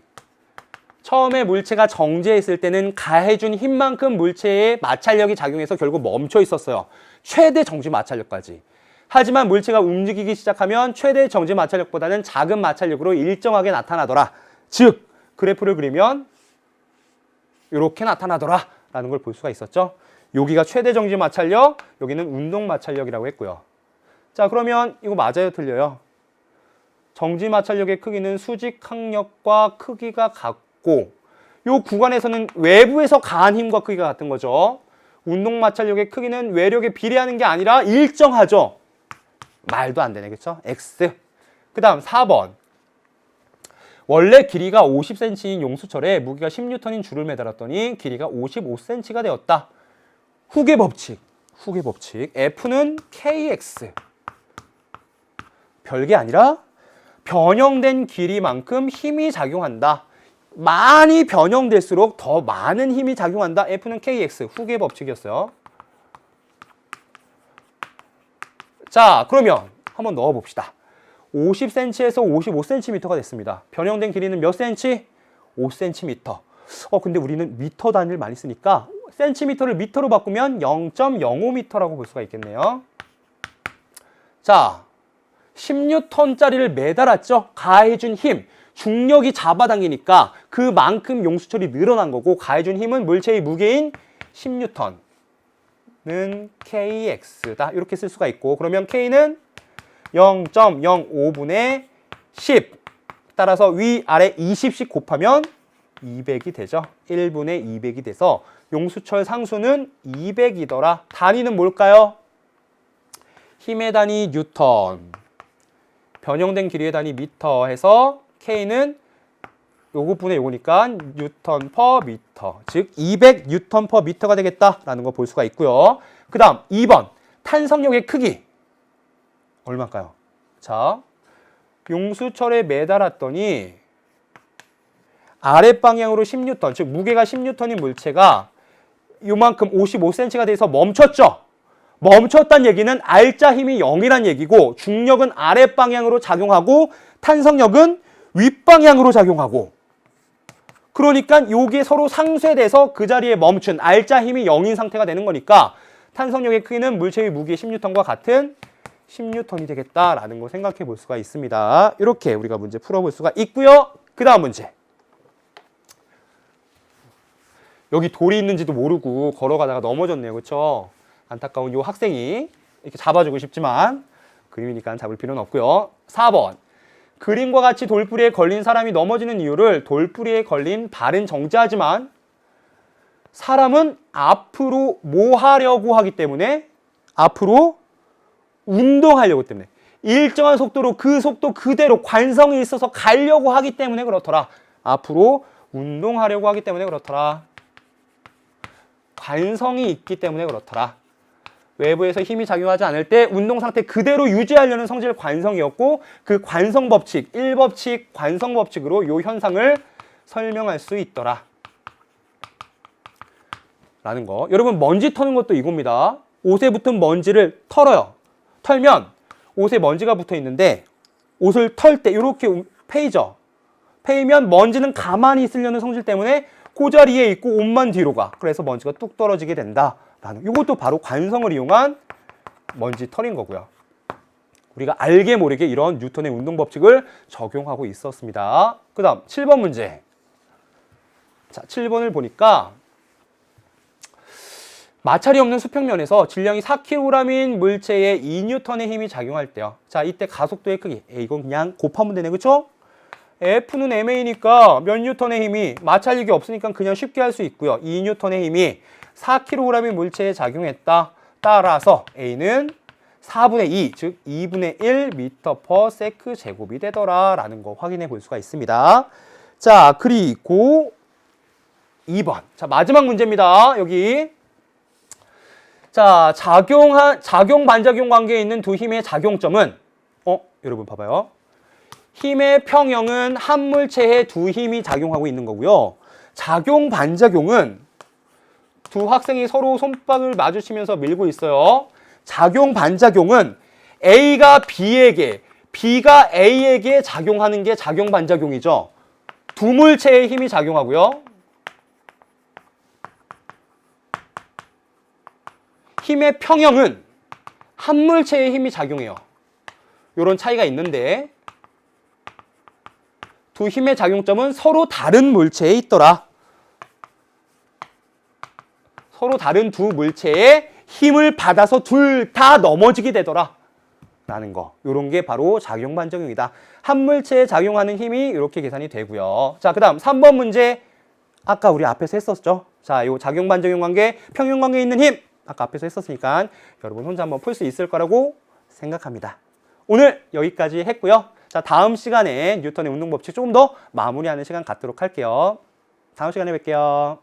처음에 물체가 정지해 있을 때는 가해준 힘만큼 물체에 마찰력이 작용해서 결국 멈춰 있었어요. 최대 정지 마찰력까지. 하지만 물체가 움직이기 시작하면 최대 정지 마찰력보다는 작은 마찰력으로 일정하게 나타나더라. 즉 그래프를 그리면 이렇게 나타나더라 라는 걸 볼 수가 있었죠. 여기가 최대 정지 마찰력, 여기는 운동 마찰력이라고 했고요. 자, 그러면 이거 맞아요, 틀려요? 정지 마찰력의 크기는 수직 항력과 크기가 같고 이 구간에서는 외부에서 가한 힘과 크기가 같은 거죠. 운동 마찰력의 크기는 외력에 비례하는 게 아니라 일정하죠. 말도 안 되네, 그렇죠? X. 그 다음 4번. 원래 길이가 50cm인 용수철에 무게가 10N인 줄을 매달았더니 길이가 55cm가 되었다. 후계 법칙. F는 KX. 별게 아니라 변형된 길이만큼 힘이 작용한다. 많이 변형될수록 더 많은 힘이 작용한다. F는 KX, 후계 법칙이었어요. 자, 그러면 한번 넣어봅시다. 50cm에서 55cm가 됐습니다. 변형된 길이는 몇 cm? 5cm. 근데 우리는 미터 단위를 많이 쓰니까 센티미터를 미터로 바꾸면 0.05m라고 볼 수가 있겠네요. 자, 10N짜리를 매달았죠? 가해준 힘, 중력이 잡아당기니까 그만큼 용수철이 늘어난 거고, 가해준 힘은 물체의 무게인 10N는 KX다. 이렇게 쓸 수가 있고, 그러면 K는 0.05분의 10. 따라서 위아래 20씩 곱하면 200이 되죠. 1분의 200이 돼서 용수철 상수는 200이더라. 단위는 뭘까요? 힘의 단위 뉴턴, 변형된 길이의 단위 미터 해서 K는 요거 분의 요거니까 뉴턴 퍼 미터, 즉 200 뉴턴 퍼 미터가 되겠다라는 거 볼 수가 있고요. 그 다음 2번 탄성력의 크기 얼마일까요? 자, 용수철에 매달았더니 아랫방향으로 10N, 즉 무게가 10N인 물체가 요만큼 55cm가 돼서 멈췄죠. 멈췄다는 얘기는 R자 힘이 0이란 얘기고, 중력은 아랫방향으로 작용하고 탄성력은 윗방향으로 작용하고, 그러니까 요게 서로 상쇄돼서 그 자리에 멈춘 R자 힘이 0인 상태가 되는 거니까 탄성력의 크기는 물체의 무게 10N과 같은 10N이 되겠다라는 거 생각해 볼 수가 있습니다. 이렇게 우리가 문제 풀어볼 수가 있고요. 그 다음 문제. 여기 돌이 있는지도 모르고 걸어가다가 넘어졌네요. 그렇죠? 안타까운 이 학생이 이렇게 잡아주고 싶지만 그림이니까 잡을 필요는 없고요. 4번. 그림과 같이 돌뿌리에 걸린 사람이 넘어지는 이유를 돌뿌리에 걸린 발은 정지하지만 사람은 앞으로 뭐 하려고 하기 때문에, 앞으로 운동하려고 때문에, 일정한 속도로 그 속도 그대로 관성이 있어서 가려고 하기 때문에 그렇더라. 앞으로 운동하려고 하기 때문에 그렇더라. 관성이 있기 때문에 그렇더라. 외부에서 힘이 작용하지 않을 때 운동 상태 그대로 유지하려는 성질 관성이었고, 그 관성 법칙, 1법칙 관성 법칙으로 이 현상을 설명할 수 있더라. 라는 거. 여러분, 먼지 터는 것도 이겁니다. 옷에 붙은 먼지를 털어요. 털면 옷에 먼지가 붙어 있는데 옷을 털 때 이렇게 페이죠. 페이면 먼지는 가만히 있으려는 성질 때문에 그 자리에 있고 옷만 뒤로 가. 그래서 먼지가 뚝 떨어지게 된다라는, 이것도 바로 관성을 이용한 먼지 털인 거고요. 우리가 알게 모르게 이런 뉴턴의 운동 법칙을 적용하고 있었습니다. 그 다음 7번 문제. 자, 7번을 보니까 마찰이 없는 수평면에서 질량이 4kg인 물체에 2N의 힘이 작용할 때요. 자, 이때 가속도의 크기. 이건 그냥 곱하면 되네. 그쵸? F는 MA니까 몇 N의 힘이, 마찰력이 없으니까 그냥 쉽게 할 수 있고요. 2N의 힘이 4kg인 물체에 작용했다. 따라서 A는 4분의 2, 즉 2분의 1 미터 퍼 세크 제곱이 되더라 라는 거 확인해 볼 수가 있습니다. 자, 그리고 2번. 자, 마지막 문제입니다. 여기. 자, 작용 반작용 관계에 있는 두 힘의 작용점은, 여러분 봐봐요. 힘의 평형은 한 물체에 두 힘이 작용하고 있는 거고요. 작용 반작용은 두 학생이 서로 손바닥을 마주치면서 밀고 있어요. 작용 반작용은 A가 B에게, B가 A에게 작용하는 게 작용 반작용이죠. 두 물체의 힘이 작용하고요. 힘의 평형은 한 물체의 힘이 작용해요. 이런 차이가 있는데 두 힘의 작용점은 서로 다른 물체에 있더라. 서로 다른 두 물체의 힘을 받아서 둘 다 넘어지게 되더라 라는 거. 이런 게 바로 작용 반작용이다. 한 물체에 작용하는 힘이 이렇게 계산이 되고요. 자, 그 다음 3번 문제. 아까 우리 앞에서 했었죠. 자, 요 작용 반작용 관계, 평형 관계에 있는 힘. 아까 앞에서 했었으니까 여러분 혼자 한번 풀 수 있을 거라고 생각합니다. 오늘 여기까지 했고요. 자, 다음 시간에 뉴턴의 운동 법칙 조금 더 마무리하는 시간 갖도록 할게요. 다음 시간에 뵐게요.